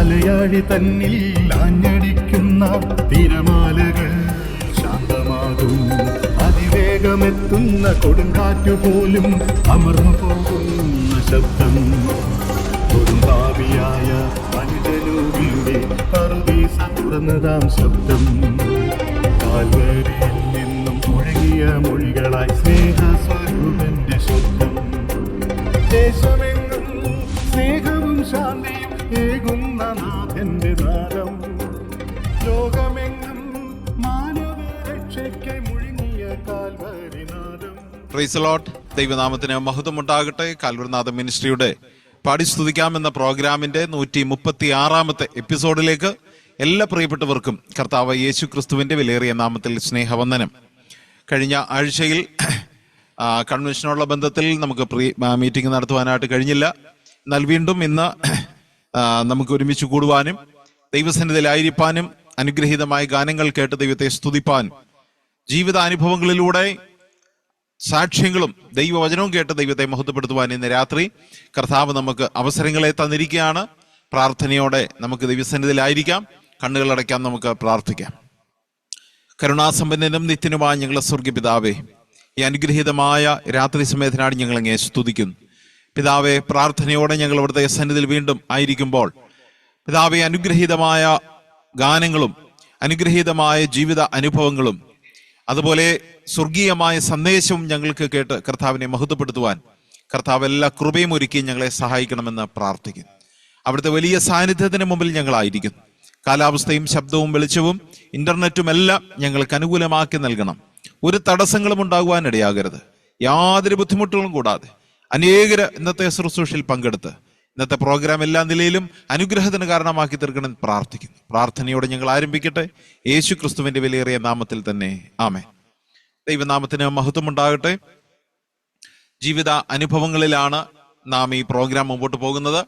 അലയാഴി തന്നിൽ ആഞ്ഞടിക്കുന്ന തിരമാലകൾ ശാന്തമാകും. അതിവേഗമെത്തുന്ന കൊടുങ്കാറ്റുപോലും അമർന്നു പോകുന്ന ശബ്ദം. കൊടുമ്പാവിയായ മനുജനൂപിയുടെ പറുദീസ തുറന്നതാം ശബ്ദം. കാൽവരിയിൽ നിന്നും മുഴങ്ങിയ മൊഴികളായി സ്നേഹസ്വരൂപന്റെ ശബ്ദം. ദേശമെങ്ങും സ്നേഹവും ശാന്തിയും ഏകുന്ന നാഥന്റെ നാദം. ലോകമെങ്ങും മാനവരക്ഷയ്ക്ക് മുഴങ്ങിയ കാൽവരി നാദം. Praise the Lord. ദൈവനാമത്തിന് മഹത്വമുണ്ടാകട്ടെ. കാൽവരിനാഥ മിനിസ്ട്രിയുടെ പാടി സ്തുതിക്കാമെന്ന പ്രോഗ്രാമിന്റെ 136ാമത്തെ എപ്പിസോഡിലേക്ക് എല്ലാ പ്രിയപ്പെട്ടവർക്കും കർത്താവ് യേശു ക്രിസ്തുവിന്റെ വിലയേറിയ നാമത്തിൽ സ്നേഹവന്ദനം. കഴിഞ്ഞ ആഴ്ചയിൽ കൺവെൻഷനുള്ള ബന്ധത്തിൽ നമുക്ക് മീറ്റിംഗ് നടത്തുവാനായിട്ട് കഴിഞ്ഞില്ല. എന്നാൽ വീണ്ടും ഇന്ന് നമുക്ക് ഒരുമിച്ച് കൂടുവാനും ദൈവസന്നിധിയിലായിരിക്കാനും അനുഗ്രഹീതമായ ഗാനങ്ങൾ കേട്ട് ദൈവത്തെ സ്തുതിപ്പാനും ജീവിതാനുഭവങ്ങളിലൂടെ സാക്ഷ്യങ്ങളും ദൈവവചനവും കേട്ട് ദൈവത്തെ മഹത്വപ്പെടുത്തുവാൻ ഇന്ന് രാത്രി കർത്താവ് നമുക്ക് അവസരങ്ങളെ തന്നിരിക്കുകയാണ്. പ്രാർത്ഥനയോടെ നമുക്ക് ദൈവസന്നിധിയിലായിരിക്കാം. കണ്ണുകളടയ്ക്കാൻ നമുക്ക് പ്രാർത്ഥിക്കാം. കരുണാസമ്പന്നനും നിത്യനുമായ ഞങ്ങളുടെ സ്വർഗ്ഗീയ പിതാവേ, ഈ അനുഗ്രഹീതമായ രാത്രി സമയത്തിനാണ് ഞങ്ങൾ അങ്ങേ സ്തുതിക്കുന്നു. പിതാവെ, പ്രാർത്ഥനയോടെ ഞങ്ങൾ ഇവിടുത്തെ സന്നിധിയിൽ വീണ്ടും ആയിരിക്കുമ്പോൾ പിതാവെ, അനുഗ്രഹീതമായ ഗാനങ്ങളും അനുഗ്രഹീതമായ ജീവിത അനുഭവങ്ങളും അതുപോലെ സ്വർഗീയമായ സന്ദേശവും ഞങ്ങൾക്ക് കേട്ട് കർത്താവിനെ മഹത്വപ്പെടുത്തുവാൻ കർത്താവ് എല്ലാ കൃപയും ഒരുക്കി ഞങ്ങളെ സഹായിക്കണമെന്ന് പ്രാർത്ഥിക്കുന്നു. അവിടുത്തെ വലിയ സാന്നിധ്യത്തിന് മുമ്പിൽ ഞങ്ങളായിരിക്കുന്നു. കാലാവസ്ഥയും ശബ്ദവും വെളിച്ചവും ഇന്റർനെറ്റും എല്ലാം ഞങ്ങൾക്ക് അനുകൂലമാക്കി നൽകണം. ഒരു തടസ്സങ്ങളും ഉണ്ടാകുവാൻ ഇടയാകരുത്. യാതൊരു ബുദ്ധിമുട്ടുകളും കൂടാതെ അനേകര് ഇന്നത്തെ ശുശ്രൂഷയിൽ പങ്കെടുത്ത് ഇന്നത്തെ പ്രോഗ്രാം എല്ലാ നിലയിലും അനുഗ്രഹത്തിന് കാരണമാക്കി തീർക്കണമെന്ന് പ്രാർത്ഥിക്കുന്നു. പ്രാർത്ഥനയോടെ ഞങ്ങൾ ആരംഭിക്കട്ടെ. യേശു ക്രിസ്തുവിന്റെ വിലയേറിയ നാമത്തിൽ തന്നെ ആമേൻ. ദൈവനാമത്തിന് മഹത്വമുണ്ടാകട്ടെ. ജീവിത അനുഭവങ്ങളിലാണ് നാം ഈ പ്രോഗ്രാം മുമ്പോട്ട് പോകുന്നത്.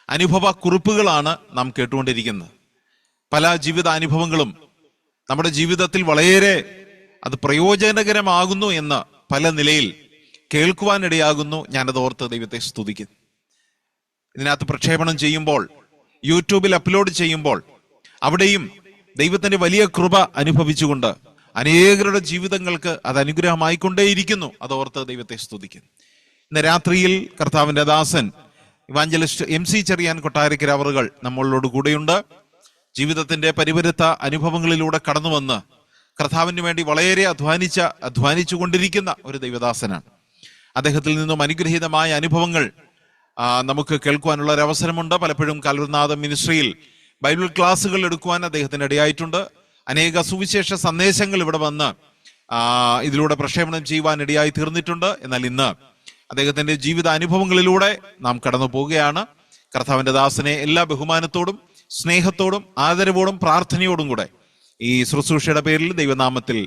അനുഭവ കുറിപ്പുകളാണ് നാം കേട്ടുകൊണ്ടിരിക്കുന്നത്. പല ജീവിത അനുഭവങ്ങളും നമ്മുടെ ജീവിതത്തിൽ വളരെ അത് പ്രയോജനകരമാകുന്നു എന്ന് പല നിലയിൽ കേൾക്കുവാനിടയാകുന്നു. ഞാനത് ഓർത്ത് ദൈവത്തെ സ്തുതിക്കുന്നു. ഇതിനകത്ത് പ്രക്ഷേപണം ചെയ്യുമ്പോൾ, യൂട്യൂബിൽ അപ്ലോഡ് ചെയ്യുമ്പോൾ അവിടെയും ദൈവത്തിന്റെ വലിയ കൃപ അനുഭവിച്ചുകൊണ്ട് അനേകരുടെ ജീവിതങ്ങൾക്ക് അത് അനുഗ്രഹമായിക്കൊണ്ടേയിരിക്കുന്നു. അതോർത്ത് ദൈവത്തെ സ്തുതിക്കുന്നു. ഇന്ന് രാത്രിയിൽ കർത്താവിന്റെ ദാസൻ ഇവാഞ്ചലിസ്റ്റ് MC ചെറിയാൻ കൊട്ടാരക്കര അവറുകൾ നമ്മളോട് കൂടെയുണ്ട്. ജീവിതത്തിന്റെ പരിപരുത്ത അനുഭവങ്ങളിലൂടെ കടന്നു വന്ന് കർത്താവിന് വേണ്ടി വളരെ അധ്വാനിച്ചു കൊണ്ടിരിക്കുന്ന ഒരു ദൈവദാസനാണ്. അദ്ദേഹത്തിൽ നിന്നും അനുഗ്രഹീതമായ അനുഭവങ്ങൾ നമുക്ക് കേൾക്കുവാനുള്ള ഒരു അവസരമുണ്ട്. പലപ്പോഴും കാൽവരിനാഥ മിനിസ്ട്രിയിൽ ബൈബിൾ ക്ലാസ്സുകൾ എടുക്കുവാൻ അദ്ദേഹത്തിന് ഇടയായിട്ടുണ്ട്. അനേക സുവിശേഷ സന്ദേശങ്ങൾ ഇവിടെ വന്ന് ഇതിലൂടെ പ്രക്ഷേപണം ചെയ്യുവാൻ ഇടയായി തീർന്നിട്ടുണ്ട്. എന്നാൽ ഇന്ന് അദ്ദേഹത്തിന്റെ ജീവിത അനുഭവങ്ങളിലൂടെ നാം കടന്നു പോവുകയാണ്. കർത്താവിന്റെ ദാസനെ എല്ലാ ബഹുമാനത്തോടും സ്നേഹത്തോടും ആദരവോടും പ്രാർത്ഥനയോടും കൂടെ ഈ ശുശ്രൂഷയുടെ പേരിൽ ദൈവനാമത്തിൽ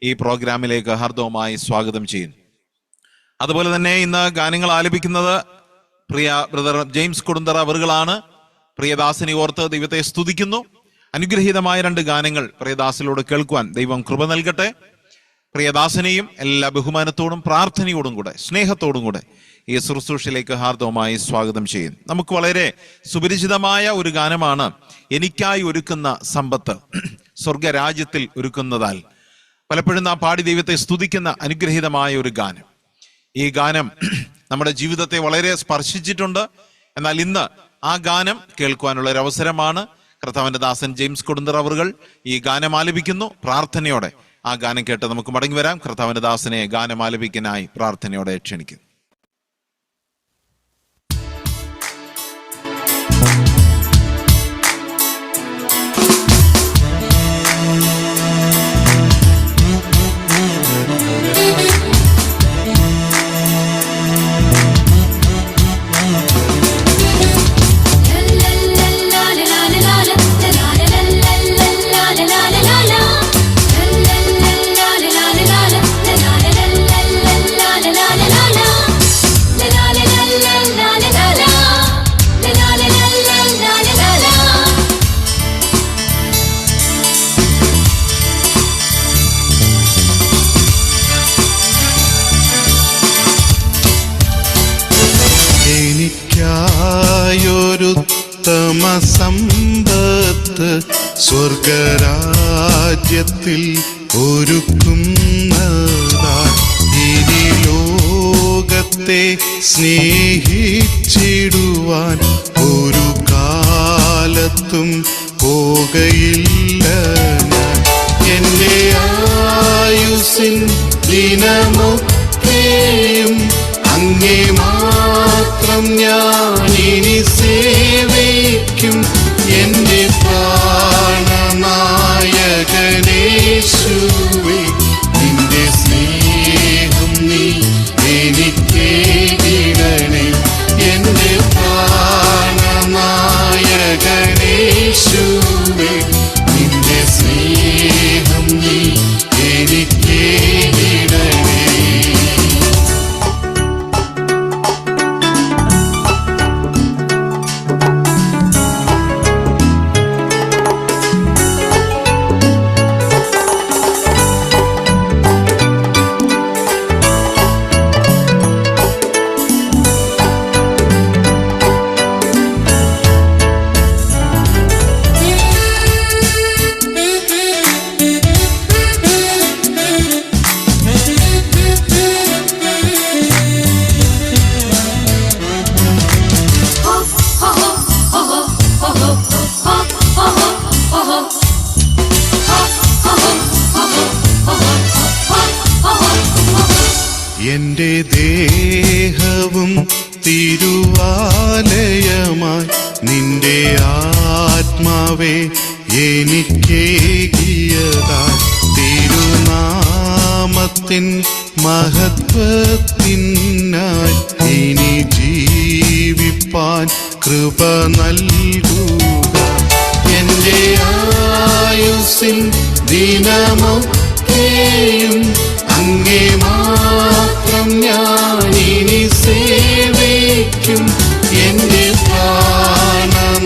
ഈ പ്രോഗ്രാമിലേക്ക് ഹാർദവമായി സ്വാഗതം ചെയ്യുന്നു. അതുപോലെ തന്നെ ഇന്ന് ഗാനങ്ങൾ ആലപിക്കുന്നത് പ്രിയ ബ്രദർ ജെയിംസ് കൊടുന്തറ അവറുകളാണ്. പ്രിയദാസനെ ഓർത്ത് ദൈവത്തെ സ്തുതിക്കുന്നു. അനുഗ്രഹീതമായ 2 ഗാനങ്ങൾ പ്രിയദാസിലോട് കേൾക്കുവാൻ ദൈവം കൃപ നൽകട്ടെ. പ്രിയദാസനെയും എല്ലാ ബഹുമാനത്തോടും പ്രാർത്ഥനയോടും കൂടെ സ്നേഹത്തോടും കൂടെ ഈ ശുശ്രൂഷയിലേക്ക് ഹാർദവമായി സ്വാഗതം ചെയ്യുന്നു. നമുക്ക് വളരെ സുപരിചിതമായ ഒരു ഗാനമാണ് എനിക്കായി ഒരുക്കുന്ന സമ്പത്ത് സ്വർഗരാജ്യത്തിൽ ഒരുക്കുന്നതാൽ. പലപ്പോഴും നാം പാടി ദൈവത്തെ സ്തുതിക്കുന്ന അനുഗ്രഹീതമായ ഒരു ഗാനം. ഈ ഗാനം നമ്മുടെ ജീവിതത്തെ വളരെ സ്പർശിച്ചിട്ടുണ്ട്. എന്നാൽ ഇന്ന് ആ ഗാനം കേൾക്കുവാനുള്ള ഒരു അവസരമാണ്. കർത്താവിന്റെ ദാസൻ ജെയിംസ് കൊടുന്തറ അവറുകൾ ഈ ഗാനം ആലപിക്കുന്നു. പ്രാർത്ഥനയോടെ ആ ഗാനം കേട്ട് നമുക്ക് മടങ്ങി വരാം. കർത്താവിന്റെ ദാസനെ ഗാനം ആലപിക്കാനായി പ്രാർത്ഥനയോടെ ക്ഷണിക്കുന്നു. la la la la സമ്പത്ത് സ്വർഗരാജ്യത്തിൽ ഒരുക്കുന്നതായി ഇനി ലോകത്തെ സ്നേഹിച്ചിടുവാൻ ഒരു കാലത്തും പോകയില്ല ഞാൻ. എന്റെ ആയുസ്സിൻ ദിനമൊക്കെയും അങ്ങേ മാത്രം ഞാനിനി സേവിക്കും. എന്റെ പ്രാണനായകനേശുവേ, നിന്റെ സ്നേഹം നീ എനിക്കേകിടണേ. എന്റെ പ്രാണനായകനേശുവേ, നിന്റെ സ്നേഹം നീ എനിക്കേകിടണേ. എന്റെ ദേഹവും തിരുവാലയമായി നിന്റെ ആത്മാവേ എനിക്കേകിയതായി. തിരുനാമത്തിൻ മഹത്വത്തിനായി ഇനി ജീവിപ്പാൻ കൃപ നൽകുക. എന്റെ ആയുസ്സിൻ ദിനമൊക്കെയും അങ്ങേ മാത്രം ഞാനിനി സേവിക്കും. എന്റെ പ്രാണനായകൻ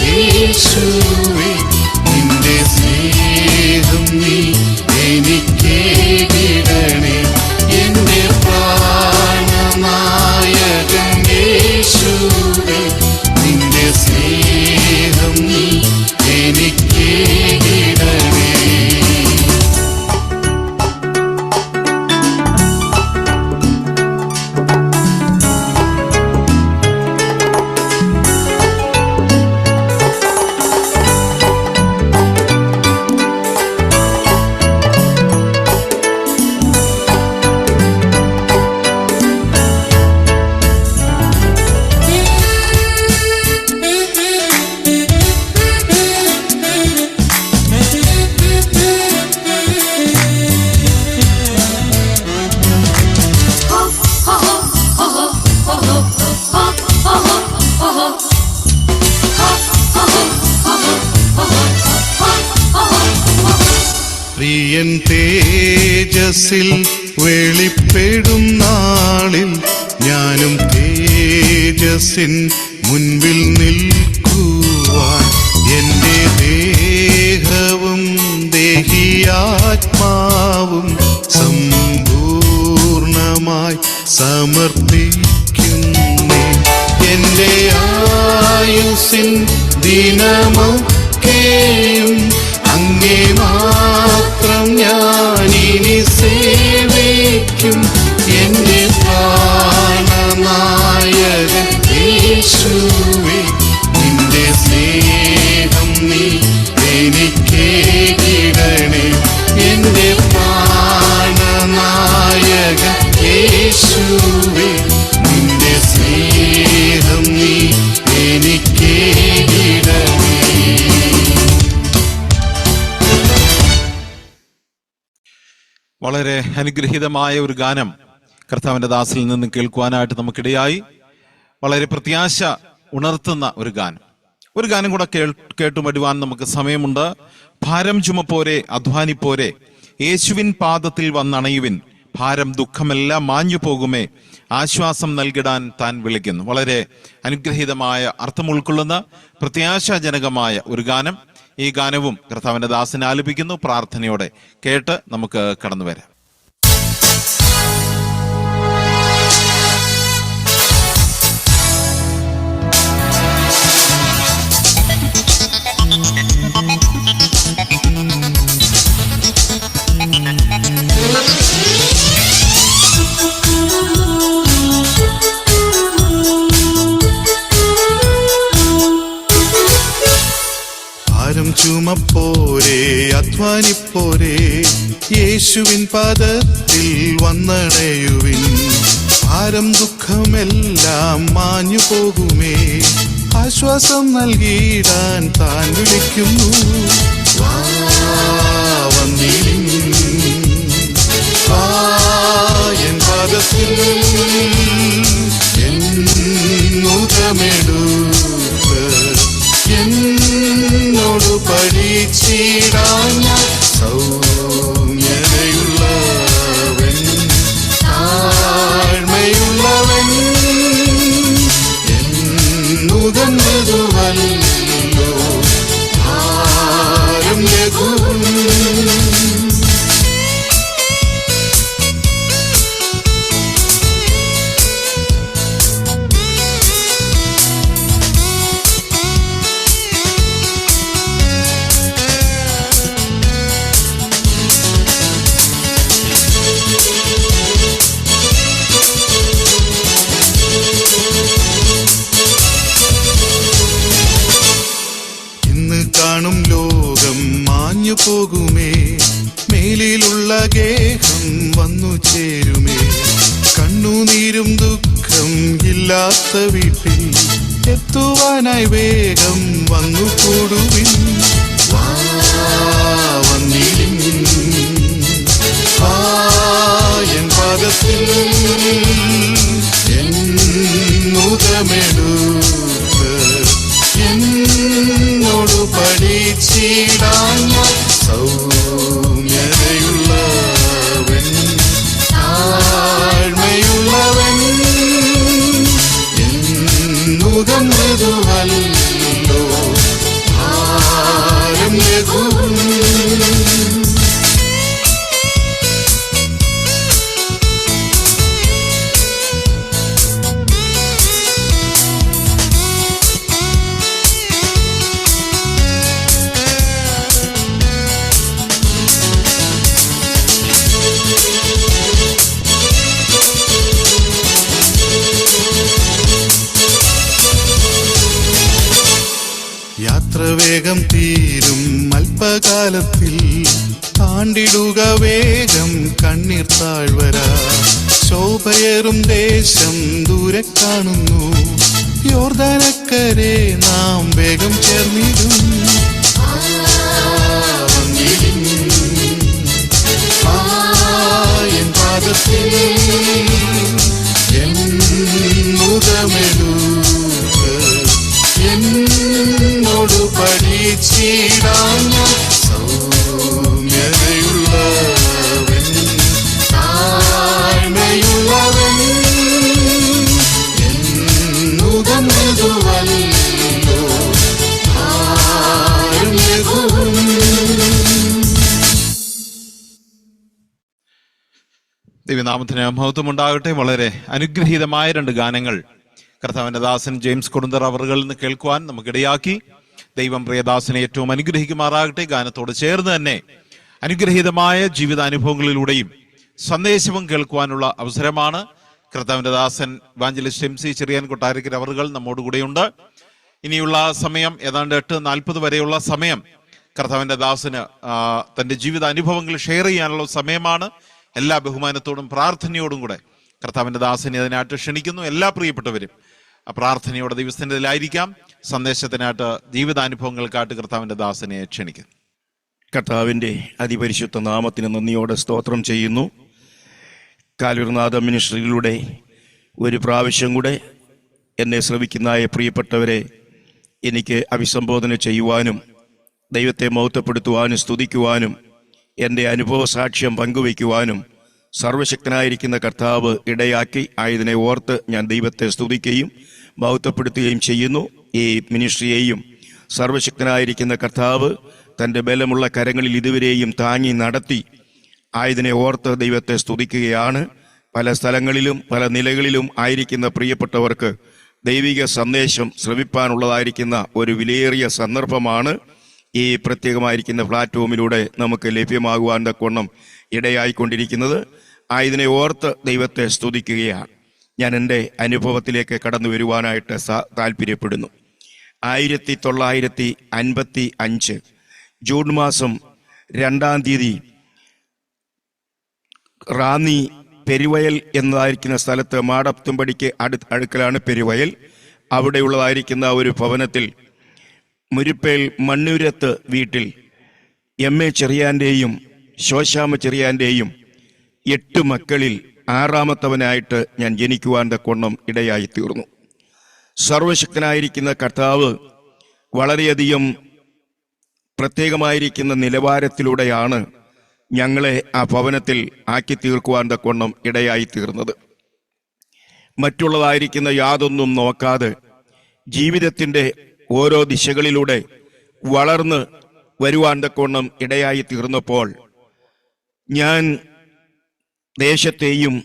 യേശുവേ, നിന്റെ സ്നേഹം നീ എനിക്കേകിടണേ. എന്റെ പ്രാണനായകൻ യേശുവേ, നിന്റെ സ്നേഹം നീ എനിക്കേകിടണേ. പ്രിയൻ തേജസ്സിൽ വെളിപ്പെടും നാളിൽ ഞാനും തേജസ്സിൻ മുൻപിൽ നിൽക്കുവാൻ എന്റെ ദേഹവും ദേഹിയാത്മാവും സമ്പൂർണമായി സമർപ്പിക്കുന്നേ. എന്റെ ആയുസ്സിൻ ദിനമൊക്കെയും അങ്ങേ മാത്രം ഞാനിനി സേവിക്കും. എന്റെ പ്രാണനായകൻ യേശുവേ, നിന്റെ സ്നേഹം നീ എനിക്കേകിടണേ. എന്റെ പ്രാണനായകൻ യേശുവേ, നിന്റെ സ്നേഹം നീ എനിക്കേകിടണേ. വളരെ അനുഗ്രഹീതമായ ഒരു ഗാനം കർത്താവിന്റെ ദാസിൽ നിന്ന് കേൾക്കുവാനായിട്ട് നമുക്കിടയായി. വളരെ പ്രത്യാശ ഉണർത്തുന്ന ഒരു ഗാനം കൂടെ കേട്ടുമടുവാൻ നമുക്ക് സമയമുണ്ട്. ഭാരം ചുമപ്പോരെ അധ്വാനിപ്പോരെ, യേശുവിൻ പാദത്തിൽ വന്നണയുവിൻ, ഭാരം ദുഃഖമെല്ലാം മാഞ്ഞു പോകുമേ, ആശ്വാസം നൽകിടാൻ താൻ വിളിക്കുന്നു. വളരെ അനുഗ്രഹീതമായ അർത്ഥം ഉൾക്കൊള്ളുന്ന പ്രത്യാശാജനകമായ ഒരു ഗാനം. ഈ ഗാനവും കർത്താവിന്റെ ദാസനെ ആലപിക്കുന്നു. പ്രാർത്ഥനയോടെ കേട്ട് നമുക്ക് കടന്നു വരാം. ചുമപ്പോരേ അധ്വാനിപ്പോരേ, യേശുവിൻ പാദത്തിൽ വന്നണയുവിൻ. ഭാരം ദുഃഖമെല്ലാം മാഞ്ഞു പോകുമേ, ആശ്വാസം നൽകിയിടാൻ താൻ വിളിക്കുന്നു. വാ വന്നിടും, വാ എൻ പാദത്തിൽ മുഖമെടുത്ത് എന്നോട് പഠിച്ചിടാൻ. സൗമ്യതയുള്ളവൻ താഴ്മയുള്ളവൻ എന്നുകം മൃദുവല്ലോ, ഭാരം ലഘുവും. കാണും ലോകം മാഞ്ഞു പോകുമേ, മേലിലുള്ള ഗേഹം വന്നു ചേരുമേ. കണ്ണുനീരും ദുഃഖം ഇല്ലാത്ത വീട്ടിൽ എത്തുവാനായി വേഗം വന്നു കൂടുവിൻ. വാ വന്നിടും, വാ എൻ പാദത്തിൽ മുഖമെടുത്ത് എന്നോട് പഠിച്ചിടാൻ. സൗമ്യതയുള്ളവൻ താഴ്മയുള്ളവൻ എന്നുകം മൃദുവല്ലോ, ഭാരം ലഘുവും. യാത്ര വേഗം തീരും അല്പകാലത്തിൽ, താണ്ടിടുക വേഗം കണ്ണീർ താഴ്വര. ശോഭയേറും ദേശം ദൂരെ കാണുന്നു, യോർദാനക്കരെ നാം വേഗം ചേർന്നിടും. എൻ പാദത്തിൽ മുഖമെടുത്ത് എന്നോട് പഠിച്ചിടാൻ. സൗമ്യതയുള്ളവൻ താഴ്മയുള്ളവൻ എന്നുകം മൃദുവല്ലോ, ഭാരം ലഘുവും. ദൈവനാമത്തിന് മഹത്വമുണ്ടാകട്ടെ. വളരെ അനുഗ്രഹീതമായ 2 ഗാനങ്ങൾ കർത്താവിന്റെ ദാസൻ ജെയിംസ് കൊടുന്തർ അവറുകളിൽ നിന്ന് കേൾക്കുവാൻ നമുക്കിടയാക്കി. ദൈവം പ്രിയദാസനെ ഏറ്റവും അനുഗ്രഹിക്കുമാറാകട്ടെ. ഗാനത്തോട് ചേർന്ന് തന്നെ അനുഗ്രഹീതമായ ജീവിതാനുഭവങ്ങളിലൂടെയും സന്ദേശവും കേൾക്കുവാനുള്ള അവസരമാണ്. കർത്താവിന്റെ ദാസൻ ഇവാഞ്ചലിസ്റ്റ് MC ചെറിയാൻ കൊട്ടാരക്കര അവറുകൾ നമ്മോടുകൂടെയുണ്ട്. ഇനിയുള്ള സമയം ഏതാണ്ട് 8:40 വരെയുള്ള സമയം കർത്താവിന്റെ ദാസന് തന്റെ ജീവിതാനുഭവങ്ങൾ ഷെയർ ചെയ്യാനുള്ള സമയമാണ്. എല്ലാ ബഹുമാനത്തോടും പ്രാർത്ഥനയോടും കൂടെ കർത്താവിന്റെ ദാസനെ അതിനായിട്ട് ക്ഷണിക്കുന്നു. എല്ലാ പ്രിയപ്പെട്ടവരും പ്രാർത്ഥനയോടെ ദിവസത്തിലായിരിക്കാം. സന്ദേശത്തിനായിട്ട് ജീവിതാനുഭവങ്ങൾക്കായിട്ട് കർത്താവിന്റെ ദാസനെ ക്ഷണിക്കുന്നു. കർത്താവിൻ്റെ അതിപരിശുദ്ധ നാമത്തിന് നന്ദിയോടെ സ്തോത്രം ചെയ്യുന്നു. കാൽവരിനാഥ മിനിസ്ട്രിയിലൂടെ ഒരു പ്രാവശ്യം കൂടെ എന്നെ ശ്രവിക്കുന്ന പ്രിയപ്പെട്ടവരെ എനിക്ക് അഭിസംബോധന ചെയ്യുവാനും ദൈവത്തെ മഹത്വപ്പെടുത്തുവാനും സ്തുതിക്കുവാനും എൻ്റെ അനുഭവ സാക്ഷ്യം പങ്കുവയ്ക്കുവാനും സർവശക്തനായിരിക്കുന്ന കർത്താവ് ഇടയാക്കി ആയതിനെ ഓർത്ത് ഞാൻ ദൈവത്തെ സ്തുതിക്കുകയും മഹത്വപ്പെടുത്തുകയും ചെയ്യുന്നു. ഈ മിനിസ്ട്രിയെയും സർവശക്തനായിരിക്കുന്ന കർത്താവ് തൻ്റെ ബലമുള്ള കരങ്ങളിൽ ഇതുവരെയും താങ്ങി നടത്തി ആയതിനെ ഓർത്ത് ദൈവത്തെ സ്തുതിക്കുകയാണ്. പല സ്ഥലങ്ങളിലും പല നിലകളിലും ആയിരിക്കുന്ന പ്രിയപ്പെട്ടവർക്ക് ദൈവിക സന്ദേശം ശ്രവിപ്പാനുള്ളതായിരിക്കുന്ന ഒരു വിലയേറിയ സന്ദർഭമാണ് ഈ പ്രത്യേകമായിരിക്കുന്ന പ്ലാറ്റ്ഫോമിലൂടെ നമുക്ക് ലഭ്യമാകുവാൻ തക്കവണ്ണം ഇടയായിക്കൊണ്ടിരിക്കുന്നത്. ആയതിനെ ഓർത്ത് ദൈവത്തെ സ്തുതിക്കുകയാണ്. ഞാൻ എൻ്റെ അനുഭവത്തിലേക്ക് കടന്നു വരുവാനായിട്ട് താല്പര്യപ്പെടുന്നു. 1955 ജൂൺ മാസം 2-ാം തീയതി റാന്നി പെരുവയൽ എന്നതായിരിക്കുന്ന സ്ഥലത്ത് മാടത്തുംപടിക്ക് അടുക്കലാണ് പെരുവയൽ. അവിടെയുള്ളതായിരിക്കുന്ന ഒരു ഭവനത്തിൽ മുരിപ്പേൽ മണ്ണൂരത്ത് വീട്ടിൽ MA ചെറിയാൻ്റെയും ശോശാമ ചെറിയാൻ്റെയും 8 മക്കളിൽ 6ാമത്തവനായിട്ട് ഞാൻ ജനിക്കുവാൻ തക്കവണ്ണം ഇടയായി തീർന്നു. സർവശക്തനായിരിക്കുന്ന കർത്താവ് വളരെയധികം പ്രത്യേകമായിരിക്കുന്ന നിലവാരത്തിലൂടെയാണ് ഞങ്ങളെ ആ ഭവനത്തിൽ ആക്കി തീർക്കുവാൻ തക്കവണ്ണം ഇടയായി തീർന്നത്. മറ്റുള്ളതായിരിക്കുന്ന യാതൊന്നും നോക്കാതെ ജീവിതത്തിൻ്റെ ഓരോ ദിശകളിലൂടെ വളർന്ന് വരുവാൻ തക്കവണ്ണം ഇടയായി തീർന്നപ്പോൾ ഞാൻ ദേശത്തെയും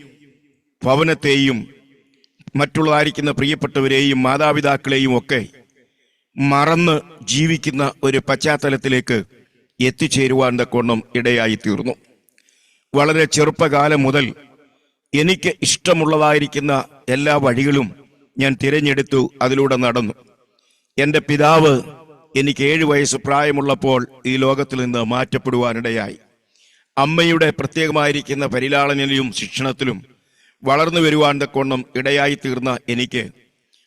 ഭവനത്തെയും മറ്റുള്ളതായിരിക്കുന്ന പ്രിയപ്പെട്ടവരെയും മാതാപിതാക്കളെയും ഒക്കെ മറന്ന് ജീവിക്കുന്ന ഒരു പശ്ചാത്തലത്തിലേക്ക് എത്തിച്ചേരുവാൻ തക്കവണ്ണം ഇടയായി തീർന്നു. വളരെ ചെറുപ്പകാലം മുതൽ എനിക്ക് ഇഷ്ടമുള്ളതായിരിക്കുന്ന എല്ലാ വഴികളും ഞാൻ തിരഞ്ഞെടുത്തു, അതിലൂടെ നടന്നു. എൻ്റെ പിതാവ് എനിക്ക് 7 വയസ്സ് പ്രായമുള്ളപ്പോൾ ഈ ലോകത്തിൽ നിന്ന് മാറ്റപ്പെടുവാനിടയായി. അമ്മയുടെ പ്രത്യേകമായിരിക്കുന്ന പരിലാളനയിലും ശിക്ഷണത്തിലും വളർന്നു വരുവാൻ തക്കവണ്ണം ഇടയായി തീർന്ന എനിക്ക്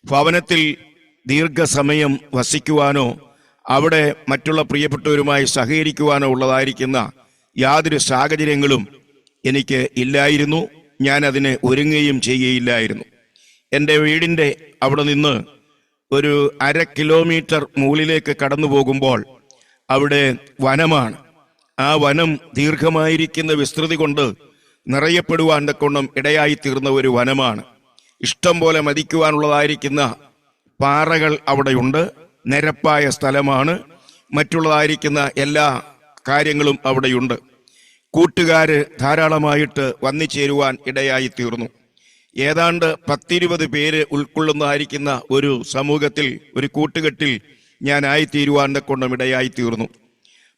ഭവനത്തിൽ ദീർഘസമയം വസിക്കുവാനോ അവിടെ മറ്റുള്ള പ്രിയപ്പെട്ടവരുമായി സഹകരിക്കുവാനോ ഉള്ളതായിരിക്കുന്ന യാതൊരു സാഹചര്യങ്ങളും എനിക്ക് ഇല്ലായിരുന്നു. ഞാൻ അതിനെ ഒരുങ്ങുകയും ചെയ്യുകയില്ലായിരുന്നു. എൻ്റെ വീടിൻ്റെ അവിടെ നിന്ന് ഒരു 1/2 കിലോമീറ്റർ മുകളിലേക്ക് കടന്നു പോകുമ്പോൾ അവിടെ വനമാണ്. ആ വനം ദീർഘമായിരിക്കുന്ന വിസ്തൃതി കൊണ്ട് നിറയപ്പെടുവാൻ തക്കവണ്ണം ഇടയായി തീർന്ന ഒരു വനമാണ്. ഇഷ്ടം പോലെ മതിക്കുവാനുള്ളതായിരിക്കുന്ന പാറകൾ അവിടെയുണ്ട്. നിരപ്പായ സ്ഥലമാണ്. മറ്റുള്ളതായിരിക്കുന്ന എല്ലാ കാര്യങ്ങളും അവിടെയുണ്ട്. കൂട്ടുകാര് ധാരാളമായിട്ട് വന്നുചേരുവാൻ ഇടയായി തീർന്നു. ഏതാണ്ട് 10-20 പേര് ഉൾക്കൊള്ളുന്നതായിരിക്കുന്ന ഒരു സമൂഹത്തിൽ, ഒരു കൂട്ടുകെട്ടിൽ ഞാൻ ആയിത്തീരുവാൻ തക്കവണ്ണം ഇടയായി തീർന്നു.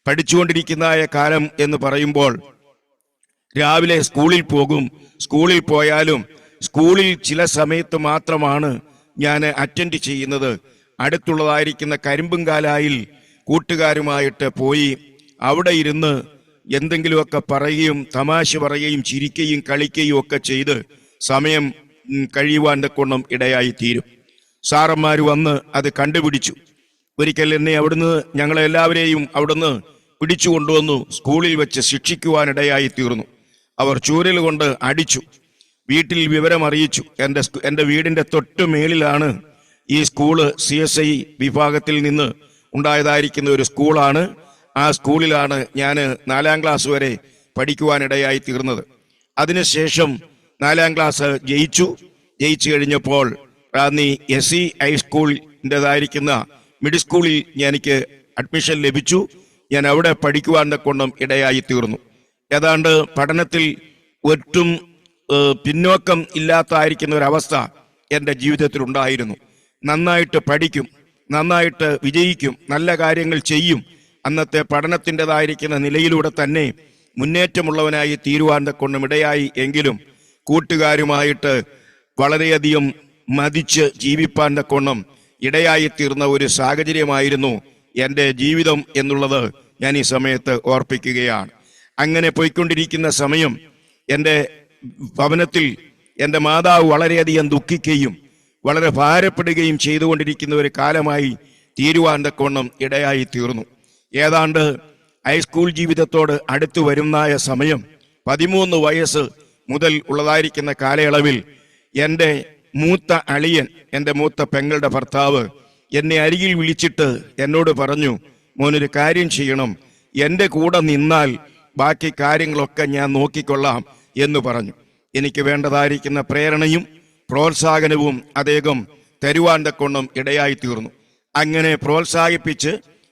പഠിച്ചുകൊണ്ടിരിക്കുന്ന കാലം എന്ന് പറയുമ്പോൾ രാവിലെ സ്കൂളിൽ പോകും. സ്കൂളിൽ പോയാലും സ്കൂളിൽ ചില സമയത്ത് മാത്രമാണ് ഞാൻ അറ്റൻഡ് ചെയ്യുന്നത്. അടുത്തുള്ളതായിരിക്കുന്ന കരിമ്പുംകാലായിൽ കൂട്ടുകാരുമായിട്ട് പോയി അവിടെ ഇരുന്ന് എന്തെങ്കിലുമൊക്കെ പറയുകയും തമാശ പറയുകയും ചിരിക്കുകയും കളിക്കുകയും ഒക്കെ ചെയ്ത് സമയം കഴിയുവാൻ തക്കവണ്ണം ഇടയായി തീരും. സാറന്മാർ വന്ന് അത് കണ്ടുപിടിച്ചു. ഒരിക്കൽ എന്നെ അവിടുന്ന് ഞങ്ങളെല്ലാവരെയും അവിടുന്ന് പിടിച്ചു കൊണ്ടുവന്നു സ്കൂളിൽ വെച്ച് ശിക്ഷിക്കുവാനിടയായി തീർന്നു. അവർ ചൂരൽ കൊണ്ട് അടിച്ചു. വീട്ടിൽ വിവരം അറിയിച്ചു. എൻ്റെ വീടിൻ്റെ തൊട്ട് മേളിലാണ് ഈ സ്കൂള്. CSI വിഭാഗത്തിൽ നിന്ന് ഉണ്ടായതായിരിക്കുന്ന ഒരു സ്കൂളാണ്. ആ സ്കൂളിലാണ് ഞാൻ 4ാം ക്ലാസ് വരെ പഠിക്കുവാനിടയായി തീർന്നത്. അതിനുശേഷം 4ാം ക്ലാസ് ജയിച്ചു കഴിഞ്ഞപ്പോൾ റാന്നി SE ഹൈസ്കൂളിൻ്റെതായിരിക്കുന്ന മിഡിൽ സ്കൂളിൽ എനിക്ക് അഡ്മിഷൻ ലഭിച്ചു. ഞാൻ അവിടെ പഠിക്കുവാൻ തക്കവണ്ണം ഇടയായി തീർന്നു. ഏതാണ്ട് പഠനത്തിൽ ഒട്ടും പിന്നോക്കം ഇല്ലാത്തായിരിക്കുന്ന ഒരവസ്ഥ എൻ്റെ ജീവിതത്തിൽ ഉണ്ടായിരുന്നു. നന്നായിട്ട് പഠിക്കും, നന്നായിട്ട് വിജയിക്കും, നല്ല കാര്യങ്ങൾ ചെയ്യും. അന്നത്തെ പഠനത്തിൻ്റെതായിരിക്കുന്ന നിലയിലൂടെ തന്നെ മുന്നേറ്റമുള്ളവനായി തീരുവാൻ തക്കവണ്ണം ഇടയായി. എങ്കിലും കൂട്ടുകാരുമായിട്ട് വളരെയധികം മതിച്ച് ജീവിപ്പാൻ തക്കവണ്ണം ഇടയായി തീർന്ന ഒരു സാഹചര്യമായിരുന്നു എൻ്റെ ജീവിതം എന്നുള്ളത് ഞാൻ ഈ സമയത്ത് ഓർപ്പിക്കുകയാണ്. അങ്ങനെ പോയിക്കൊണ്ടിരിക്കുന്ന സമയം എൻ്റെ ഭവനത്തിൽ എൻ്റെ മാതാവ് വളരെയധികം ദുഃഖിക്കുകയും വളരെ ഭാരപ്പെടുകയും ചെയ്തുകൊണ്ടിരിക്കുന്ന ഒരു കാലമായി തീരുവാൻ തക്കവണ്ണം ഇടയായി തീർന്നു. ഏതാണ്ട് ഹൈസ്കൂൾ ജീവിതത്തോട് അടുത്തു വരുന്നായ സമയം 13 വയസ്സ് മുതൽ ഉള്ളതായിരിക്കുന്ന കാലയളവിൽ എൻ്റെ മൂത്ത അളിയൻ, എൻ്റെ മൂത്ത പെങ്ങളുടെ ഭർത്താവ് എന്നെ അരികിൽ വിളിച്ചിട്ട് എന്നോട് പറഞ്ഞു, മോനൊരു കാര്യം ചെയ്യണം, എൻ്റെ കൂടെ നിന്നാൽ ബാക്കി കാര്യങ്ങളൊക്കെ ഞാൻ നോക്കിക്കൊള്ളാം എന്ന് പറഞ്ഞു. എനിക്ക് വേണ്ടതായിരിക്കുന്ന പ്രേരണയും പ്രോത്സാഹനവും അദ്ദേഹം തരുവാൻ തക്കവണ്ണം ഇടയായി തീർന്നു. അങ്ങനെ പ്രോത്സാഹിപ്പിച്ച്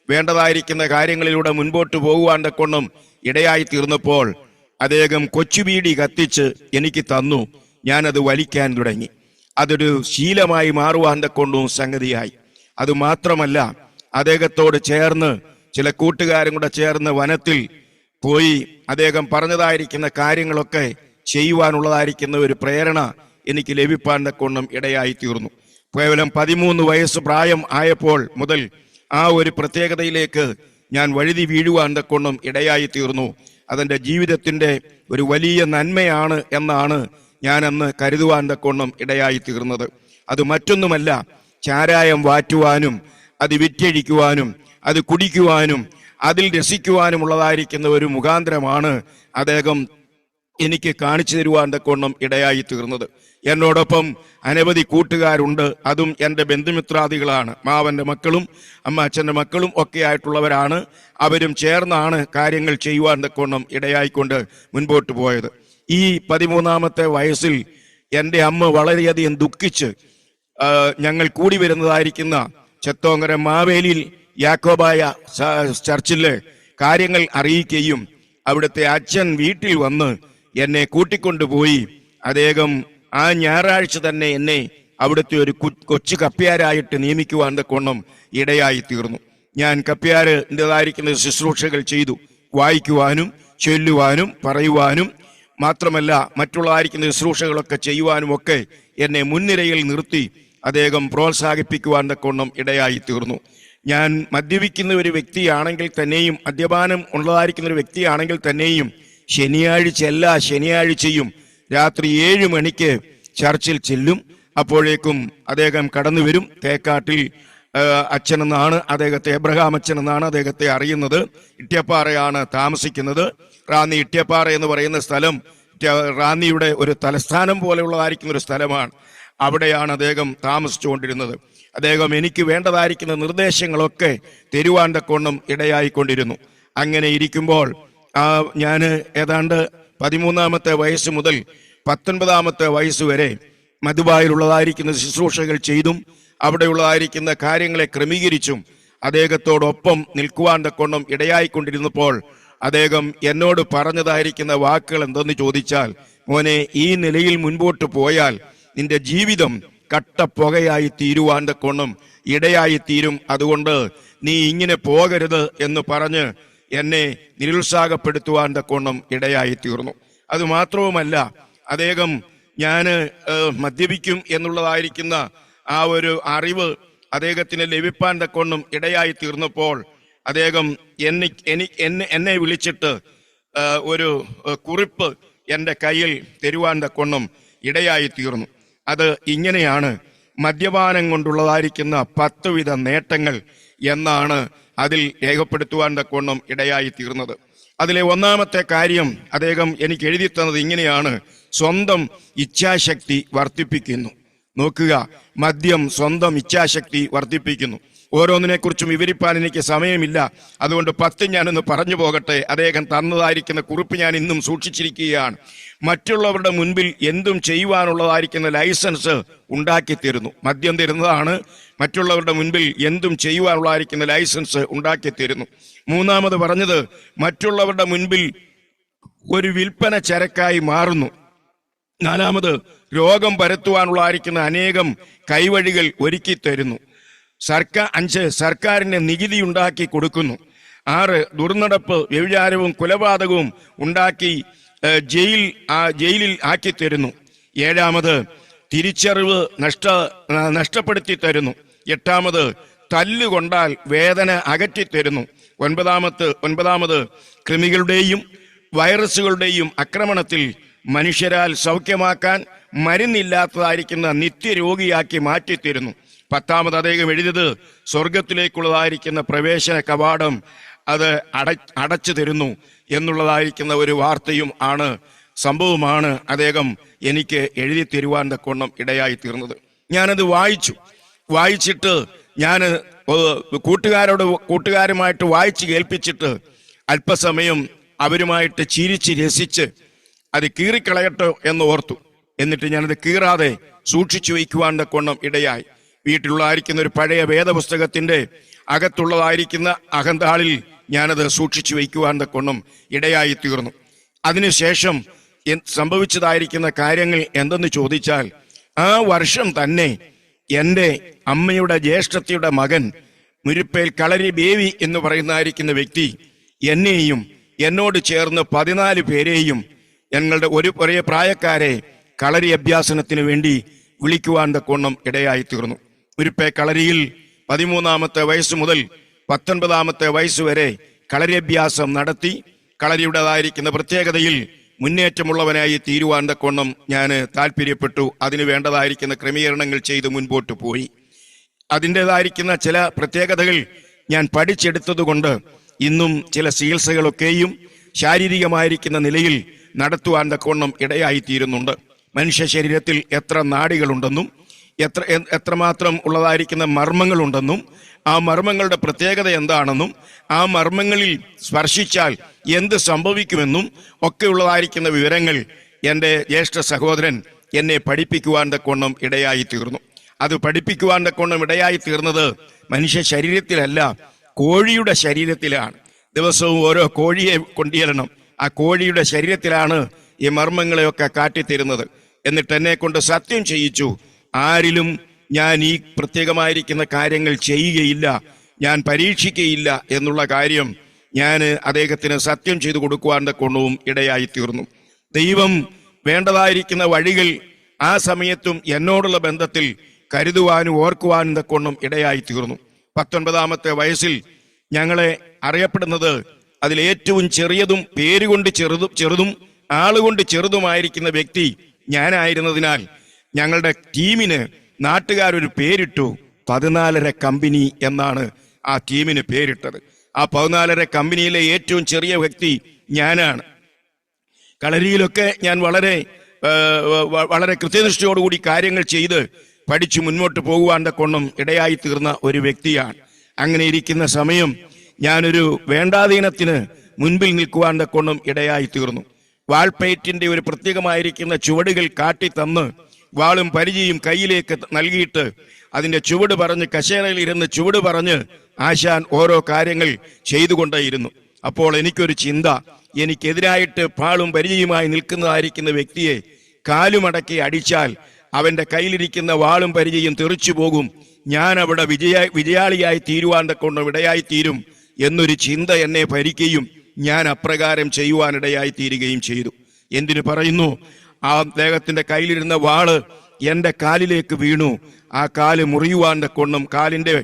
വേണ്ടതായിരിക്കുന്ന കാര്യങ്ങളിലൂടെ മുൻപോട്ട് പോകുവാൻ തക്കവണ്ണം ഇടയായി തീർന്നപ്പോൾ അദ്ദേഹം കൊച്ചുബീഡി കത്തിച്ച് എനിക്ക് തന്നു. ഞാനത് വലിക്കാൻ തുടങ്ങി. അതൊരു ശീലമായി മാറുവാൻ തക്കവണ്ണം സംഗതിയായി. അതുമാത്രമല്ല, അദ്ദേഹത്തോട് ചേർന്ന് ചില കൂട്ടുകാരും കൂടെ ചേർന്ന് വനത്തിൽ പോയി അദ്ദേഹം പറഞ്ഞതായിരിക്കുന്ന കാര്യങ്ങളൊക്കെ ചെയ്യുവാനുള്ളതായിരിക്കുന്ന ഒരു പ്രേരണ എനിക്ക് ലഭിപ്പാൻ തക്കവണ്ണം ഇടയായി തീർന്നു. കേവലം 13 വയസ്സ് പ്രായം ആയപ്പോൾ മുതൽ ആ ഒരു പ്രത്യേകതയിലേക്ക് ഞാൻ വഴുതി വീഴുവാൻ തക്കോണം ഇടയായി തീർന്നു. അതെൻ്റെ ജീവിതത്തിൻ്റെ ഒരു വലിയ നന്മയാണ് എന്നാണ് ഞാൻ അന്ന് കരുതുവാൻ തക്കോണം ഇടയായി തീർന്നത്. അത് മറ്റൊന്നുമല്ല, ചാരായം വാറ്റുവാനും അത് വിറ്റഴിക്കുവാനും അത് കുടിക്കുവാനും അതിൽ രസിക്കുവാനുമുള്ളതായിരിക്കുന്ന ഒരു മുഖാന്തരമാണ് അദ്ദേഹം എനിക്ക് കാണിച്ചു തരുവാൻ തക്കോണം ഇടയായി തീർന്നത്. എന്നോടൊപ്പം അനവധി കൂട്ടുകാരുണ്ട്. അതും എൻ്റെ ബന്ധുമിത്രാദികളാണ്. മാവൻ്റെ മക്കളും അച്ഛൻ്റെ മക്കളും ഒക്കെ ആയിട്ടുള്ളവരാണ്. അവരും ചേർന്നാണ് കാര്യങ്ങൾ ചെയ്യുവാൻ തക്കോണം ഇടയായിക്കൊണ്ട് മുൻപോട്ട് പോയത്. ഈ 13-ാമത്തെ വയസ്സിൽ എൻ്റെ അമ്മ വളരെയധികം ദുഃഖിച്ച് ഞങ്ങൾ കൂടി വരുന്നതായിരിക്കുന്ന ചെത്തോങ്കര മാവേലിയിൽ യാക്കോബായ ചർച്ചിലെ കാര്യങ്ങൾ അറിയിക്കുകയും അവിടുത്തെ അച്ഛൻ വീട്ടിൽ വന്ന് എന്നെ കൂട്ടിക്കൊണ്ടുപോയി അദ്ദേഹം ആ ഞായറാഴ്ച തന്നെ എന്നെ അവിടുത്തെ ഒരു കൊച്ചു കപ്പ്യാരായിട്ട് നിയമിക്കുവാൻ തക്കോണം ഇടയായി തീർന്നു. ഞാൻ കപ്പ്യാരിൻ്റെതായിരിക്കുന്ന ശുശ്രൂഷകൾ ചെയ്തു. വായിക്കുവാനും ചൊല്ലുവാനും പറയുവാനും മാത്രമല്ല മറ്റുള്ളതായിരിക്കുന്ന ശുശ്രൂഷകളൊക്കെ ചെയ്യുവാനും ഒക്കെ എന്നെ മുൻനിരയിൽ നിർത്തി അദ്ദേഹം പ്രോത്സാഹിപ്പിക്കുവാൻ തക്കോണം ഇടയായി തീർന്നു. ഞാൻ മദ്യപിക്കുന്ന ഒരു വ്യക്തിയാണെങ്കിൽ തന്നെയും, മദ്യപാനം ഉള്ളതായിരിക്കുന്ന ഒരു വ്യക്തിയാണെങ്കിൽ തന്നെയും ശനിയാഴ്ച എല്ലാ ശനിയാഴ്ചയും രാത്രി 7 മണിക്ക് ചർച്ചിൽ ചെല്ലും. അപ്പോഴേക്കും അദ്ദേഹം കടന്നു വരും. തേക്കാട്ടിൽ അച്ഛനെന്നാണ് അദ്ദേഹത്തെ, എബ്രഹാം അച്ഛൻ എന്നാണ് അദ്ദേഹത്തെ അറിയുന്നത്. ഇട്ടിയപ്പാറയാണ് താമസിക്കുന്നത്. റാന്നി ഇട്ടിയപ്പാറ എന്ന് പറയുന്ന സ്ഥലം റാന്നിയുടെ ഒരു തലസ്ഥാനം പോലെയുള്ളതായിരിക്കുന്ന ഒരു സ്ഥലമാണ്. അവിടെയാണ് അദ്ദേഹം താമസിച്ചുകൊണ്ടിരുന്നത്. അദ്ദേഹം എനിക്ക് വേണ്ടതായിരിക്കുന്ന നിർദ്ദേശങ്ങളൊക്കെ തരുവാൻ തക്കോണം ഇടയായിക്കൊണ്ടിരുന്നു. അങ്ങനെ ഇരിക്കുമ്പോൾ ഞാൻ ഏതാണ്ട് 13-ാമത്തെ വയസ്സ് മുതൽ 19-ാമത്തെ വയസ്സ് വരെ മധുബായിലുള്ളതായിരിക്കുന്ന ശുശ്രൂഷകൾ ചെയ്തും അവിടെയുള്ളതായിരിക്കുന്ന കാര്യങ്ങളെ ക്രമീകരിച്ചും അദ്ദേഹത്തോടൊപ്പം നിൽക്കുവാൻ തക്കോണം ഇടയായിക്കൊണ്ടിരുന്നപ്പോൾ അദ്ദേഹം എന്നോട് പറഞ്ഞതായിരിക്കുന്ന വാക്കുകൾ എന്തെന്ന് ചോദിച്ചാൽ, മോനെ, ഈ നിലയിൽ മുൻപോട്ട് പോയാൽ നിന്റെ ജീവിതം കട്ടപ്പുകയായി തീരുവാൻ തക്കോണം ഇടയായി തീരും. അതുകൊണ്ട് നീ ഇങ്ങനെ പോകരുത് എന്ന് പറഞ്ഞ് എന്നെ നിരുത്സാഹപ്പെടുത്തുവാൻ തക്കോണം ഇടയായി തീർന്നു. അതുമാത്രവുമല്ല, അദ്ദേഹം ഞാൻ മദ്യപിക്കും എന്നുള്ളതായിരിക്കുന്ന ആ ഒരു അറിവ് അദ്ദേഹത്തിന് ലഭിപ്പാൻ തക്കോണം ഇടയായി തീർന്നപ്പോൾ അദ്ദേഹം എന്നെ വിളിച്ചിട്ട് ഒരു കുറിപ്പ് എൻ്റെ കയ്യിൽ തരുവാൻ തക്കോണം ഇടയായി തീർന്നു. അത് ഇങ്ങനെയാണ്: മദ്യപാനം കൊണ്ടുള്ളതായിരിക്കുന്ന 10 വിധ നേട്ടങ്ങൾ എന്നാണ് അതിൽ രേഖപ്പെടുത്തുവാൻ തക്കോണം ഇടയായി തീർന്നത്. അതിലെ 1-ാമത്തെ കാര്യം അദ്ദേഹം എനിക്ക് എഴുതി തന്നത് ഇങ്ങനെയാണ്: സ്വന്തം ഇച്ഛാശക്തി വർദ്ധിപ്പിക്കുന്നു. നോക്കുക, മദ്യം സ്വന്തം ഇച്ഛാശക്തി വർദ്ധിപ്പിക്കുന്നു. ഓരോന്നിനെക്കുറിച്ചും വിവരിപ്പാൻ എനിക്ക് സമയമില്ല. അതുകൊണ്ട് 10 ഞാനൊന്ന് പറഞ്ഞു പോകട്ടെ. അദ്ദേഹം തന്നതായിരിക്കുന്ന കുറിപ്പ് ഞാൻ ഇന്നും സൂക്ഷിച്ചിരിക്കുകയാണ്. മറ്റുള്ളവരുടെ മുൻപിൽ എന്തും ചെയ്യുവാനുള്ളതായിരിക്കുന്ന ലൈസൻസ് ഉണ്ടാക്കി തരുന്നു. മദ്യം തരുന്നതാണ്. മറ്റുള്ളവരുടെ മുൻപിൽ എന്തും ചെയ്യുവാനുള്ളതായിരിക്കുന്ന ലൈസൻസ് ഉണ്ടാക്കി തരുന്നു. 3-ാമത് പറഞ്ഞത്, മറ്റുള്ളവരുടെ മുൻപിൽ ഒരു വിൽപ്പന ചരക്കായി മാറുന്നു. 4-ാമത്, രോഗം പരത്തുവാനുള്ളതായിരിക്കുന്ന അനേകം കൈവഴികൾ ഒരുക്കി തരുന്നു. 5, സർക്കാരിന് നികുതി ഉണ്ടാക്കി കൊടുക്കുന്നു. 6, ദുർനടപ്പ്, വ്യഭിചാരവും കൊലപാതകവും ഉണ്ടാക്കി ജയിലിൽ ആക്കി തരുന്നു. 7-ാമത്, തിരിച്ചറിവ് നഷ്ടപ്പെടുത്തി തരുന്നു. 8-ാമത്, തല്ലുകൊണ്ടാൽ വേദന അകറ്റിത്തരുന്നു. 9-ാമത്, കൃമികളുടെയും വൈറസുകളുടെയും ആക്രമണത്തിൽ മനുഷ്യരാൽ സൗഖ്യമാക്കാൻ മരുന്നില്ലാത്തതായിരിക്കുന്ന നിത്യരോഗിയാക്കി മാറ്റിത്തരുന്നു. 10-ാമത് അദ്ദേഹം എഴുതിയത്, സ്വർഗത്തിലേക്കുള്ളതായിരിക്കുന്ന പ്രവേശന കവാടം അത് അടച്ചു തരുന്നു എന്നുള്ളതായിരിക്കുന്ന ഒരു വാർത്തയും ആണ്, സംഭവമാണ് അദ്ദേഹം എനിക്ക് എഴുതി തരുവാൻ തക്കോണം ഇടയായി തീർന്നത്. ഞാനത് വായിച്ചിട്ട് ഞാൻ കൂട്ടുകാരുമായിട്ട് വായിച്ച് കേൾപ്പിച്ചിട്ട് അല്പസമയം അവരുമായിട്ട് ചിരിച്ച് രസിച്ച് അത് കീറിക്കളയട്ടോ എന്ന് ഓർത്തു. എന്നിട്ട് ഞാനത് കീറാതെ സൂക്ഷിച്ചു വയ്ക്കുവാൻ തക്കോണം ഇടയായി. വീട്ടിലുള്ളതായിരിക്കുന്ന ഒരു പഴയ വേദപുസ്തകത്തിന്റെ അകത്തുള്ളതായിരിക്കുന്ന അകന്താളിൽ ഞാനത് സൂക്ഷിച്ചു വയ്ക്കുവാൻ തക്കോണം ഇടയായി തീർന്നു. അതിനുശേഷം സംഭവിച്ചതായിരിക്കുന്ന കാര്യങ്ങൾ എന്തെന്ന് ചോദിച്ചാൽ, ആ വർഷം തന്നെ എൻ്റെ അമ്മയുടെ ജ്യേഷ്ഠത്തിയുടെ മകൻ മുരിപ്പേൽ കളരി ബേവി എന്ന് പറയുന്നതായിരിക്കുന്ന വ്യക്തി എന്നെയും എന്നോട് ചേർന്ന് 14 പേരെയും ഞങ്ങളുടെ ഒരേ പ്രായക്കാരെ കളരി അഭ്യാസനത്തിന് വേണ്ടി വിളിക്കുവാൻ തക്കോണം ഇടയായി തീർന്നു. മുരിപ്പേ കളരിയിൽ 13-ാമത്തെ വയസ്സ് മുതൽ 19 വയസ്സ് വരെ കളരിയഭ്യാസം നടത്തി കളരിയുടേതായിരിക്കുന്ന പ്രത്യേകതയിൽ മുന്നേറ്റമുള്ളവനായി തീരുവാൻ തക്കവണ്ണം ഞാൻ താല്പര്യപ്പെട്ടു. അതിന് വേണ്ടതായിരിക്കുന്ന ക്രമീകരണങ്ങൾ ചെയ്ത് മുൻപോട്ട് പോയി. അതിൻ്റെതായിരിക്കുന്ന ചില പ്രത്യേകതകൾ ഞാൻ പഠിച്ചെടുത്തതുകൊണ്ട് ഇന്നും ചില ചികിത്സകളൊക്കെയും ശാരീരികമായിരിക്കുന്ന നിലയിൽ നടത്തുവാൻ തക്കവണ്ണം ഇടയായിത്തീരുന്നുണ്ട്. മനുഷ്യ ശരീരത്തിൽ എത്ര നാഡികളുണ്ടെന്നും എത്രമാത്രം ഉള്ളതായിരിക്കുന്ന മർമ്മങ്ങളുണ്ടെന്നും ആ മർമ്മങ്ങളുടെ പ്രത്യേകത എന്താണെന്നും ആ മർമ്മങ്ങളിൽ സ്പർശിച്ചാൽ എന്ത് സംഭവിക്കുമെന്നും ഒക്കെ ഉള്ളതായിരിക്കുന്ന വിവരങ്ങൾ എൻ്റെ ജ്യേഷ്ഠ സഹോദരൻ എന്നെ പഠിപ്പിക്കുവാൻ തക്കവണ്ണം ഇടയായിത്തീർന്നു. അത് പഠിപ്പിക്കുവാൻ തക്കവണ്ണം ഇടയായിത്തീർന്നത് മനുഷ്യ ശരീരത്തിലല്ല, കോഴിയുടെ ശരീരത്തിലാണ്. ദിവസവും ഓരോ കോഴിയെ കൊണ്ടുവരണം. ആ കോഴിയുടെ ശരീരത്തിലാണ് ഈ മർമ്മങ്ങളെയൊക്കെ കാട്ടിത്തരുന്നത്. എന്നിട്ട് എന്നെ കൊണ്ട് സത്യം ചെയ്യിച്ചു, ആരിലും ഞാൻ ഈ പ്രത്യേകമായിരിക്കുന്ന കാര്യങ്ങൾ ചെയ്യുകയില്ല, ഞാൻ പരീക്ഷിക്കുകയില്ല എന്നുള്ള കാര്യം ഞാൻ അദ്ദേഹത്തിന് സത്യം ചെയ്തു കൊടുക്കുവാൻ തക്കവണ്ണവും ഇടയായിത്തീർന്നു. ദൈവം വേണ്ടതായിരിക്കുന്ന വഴികൾ ആ സമയത്തും എന്നോടുള്ള ബന്ധത്തിൽ കരുതുവാനും ഓർക്കുവാനും തക്കവണ്ണം ഇടയായിത്തീർന്നു. 19 വയസ്സിൽ ഞങ്ങളെ അറിയപ്പെടുന്നത് അതിലേറ്റവും ചെറിയതും പേരുകൊണ്ട് ചെറുതും ആളുകൊണ്ട് ചെറുതുമായിരിക്കുന്ന വ്യക്തി ഞാനായിരുന്നതിനാൽ ഞങ്ങളുടെ ടീമിന് നാട്ടുകാരൊരു പേരിട്ടു, 14 കമ്പനി എന്നാണ് ആ ടീമിന് പേരിട്ടത്. ആ 14 കമ്പനിയിലെ ഏറ്റവും ചെറിയ വ്യക്തി ഞാനാണ്. കളരിയിലൊക്കെ ഞാൻ വളരെ കൃത്യനിഷ്ഠയോടുകൂടി കാര്യങ്ങൾ ചെയ്ത് പഠിച്ചു മുന്നോട്ട് പോകുവാൻ തക്കവണ്ണം ഇടയായി തീർന്ന ഒരു വ്യക്തിയാണ്. അങ്ങനെ ഇരിക്കുന്ന സമയം ഞാനൊരു വേണ്ടാധീനത്തിന് മുൻപിൽ നിൽക്കുവാൻ തക്കവണ്ണം ഇടയായി തീർന്നു. വാൾപ്പയറ്റിന്റെ ഒരു പ്രത്യേകമായിരിക്കുന്ന ചുവടുകൾ കാട്ടിത്തന്ന് വാളും പരിചയും കയ്യിലേക്ക് നൽകിയിട്ട് അതിന്റെ ചുവട് പറഞ്ഞ് കസേരയിൽ ഇരുന്ന് ചുവട് പറഞ്ഞ് ആശാൻ ഓരോ കാര്യങ്ങൾ ചെയ്തുകൊണ്ടേയിരുന്നു. അപ്പോൾ എനിക്കൊരു ചിന്ത, എനിക്കെതിരായിട്ട് പാളും പരിചയുമായി നിൽക്കുന്നതായിരിക്കുന്ന വ്യക്തിയെ കാലുമടക്കി അടിച്ചാൽ അവന്റെ കയ്യിലിരിക്കുന്ന വാളും പരിചയും തെറിച്ചു പോകും, ഞാൻ അവിടെ വിജയാളിയായി തീരുവാൻ തക്കൊണ്ട് ഇടയായി തീരും എന്നൊരു ചിന്ത എന്നെ ഭരിക്കുകയും ഞാൻ അപ്രകാരം ചെയ്യുവാനിടയായി തീരുകയും ചെയ്തു. എന്തിനു പറയുന്നു? ആ അദ്ദേഹത്തിന്റെ കയ്യിലിരുന്ന വാള് എന്റെ കാലിലേക്ക് വീണു. ആ കാല് മുറിയുവാൻ തക്കൊണ്ണം, കാലിന്റെ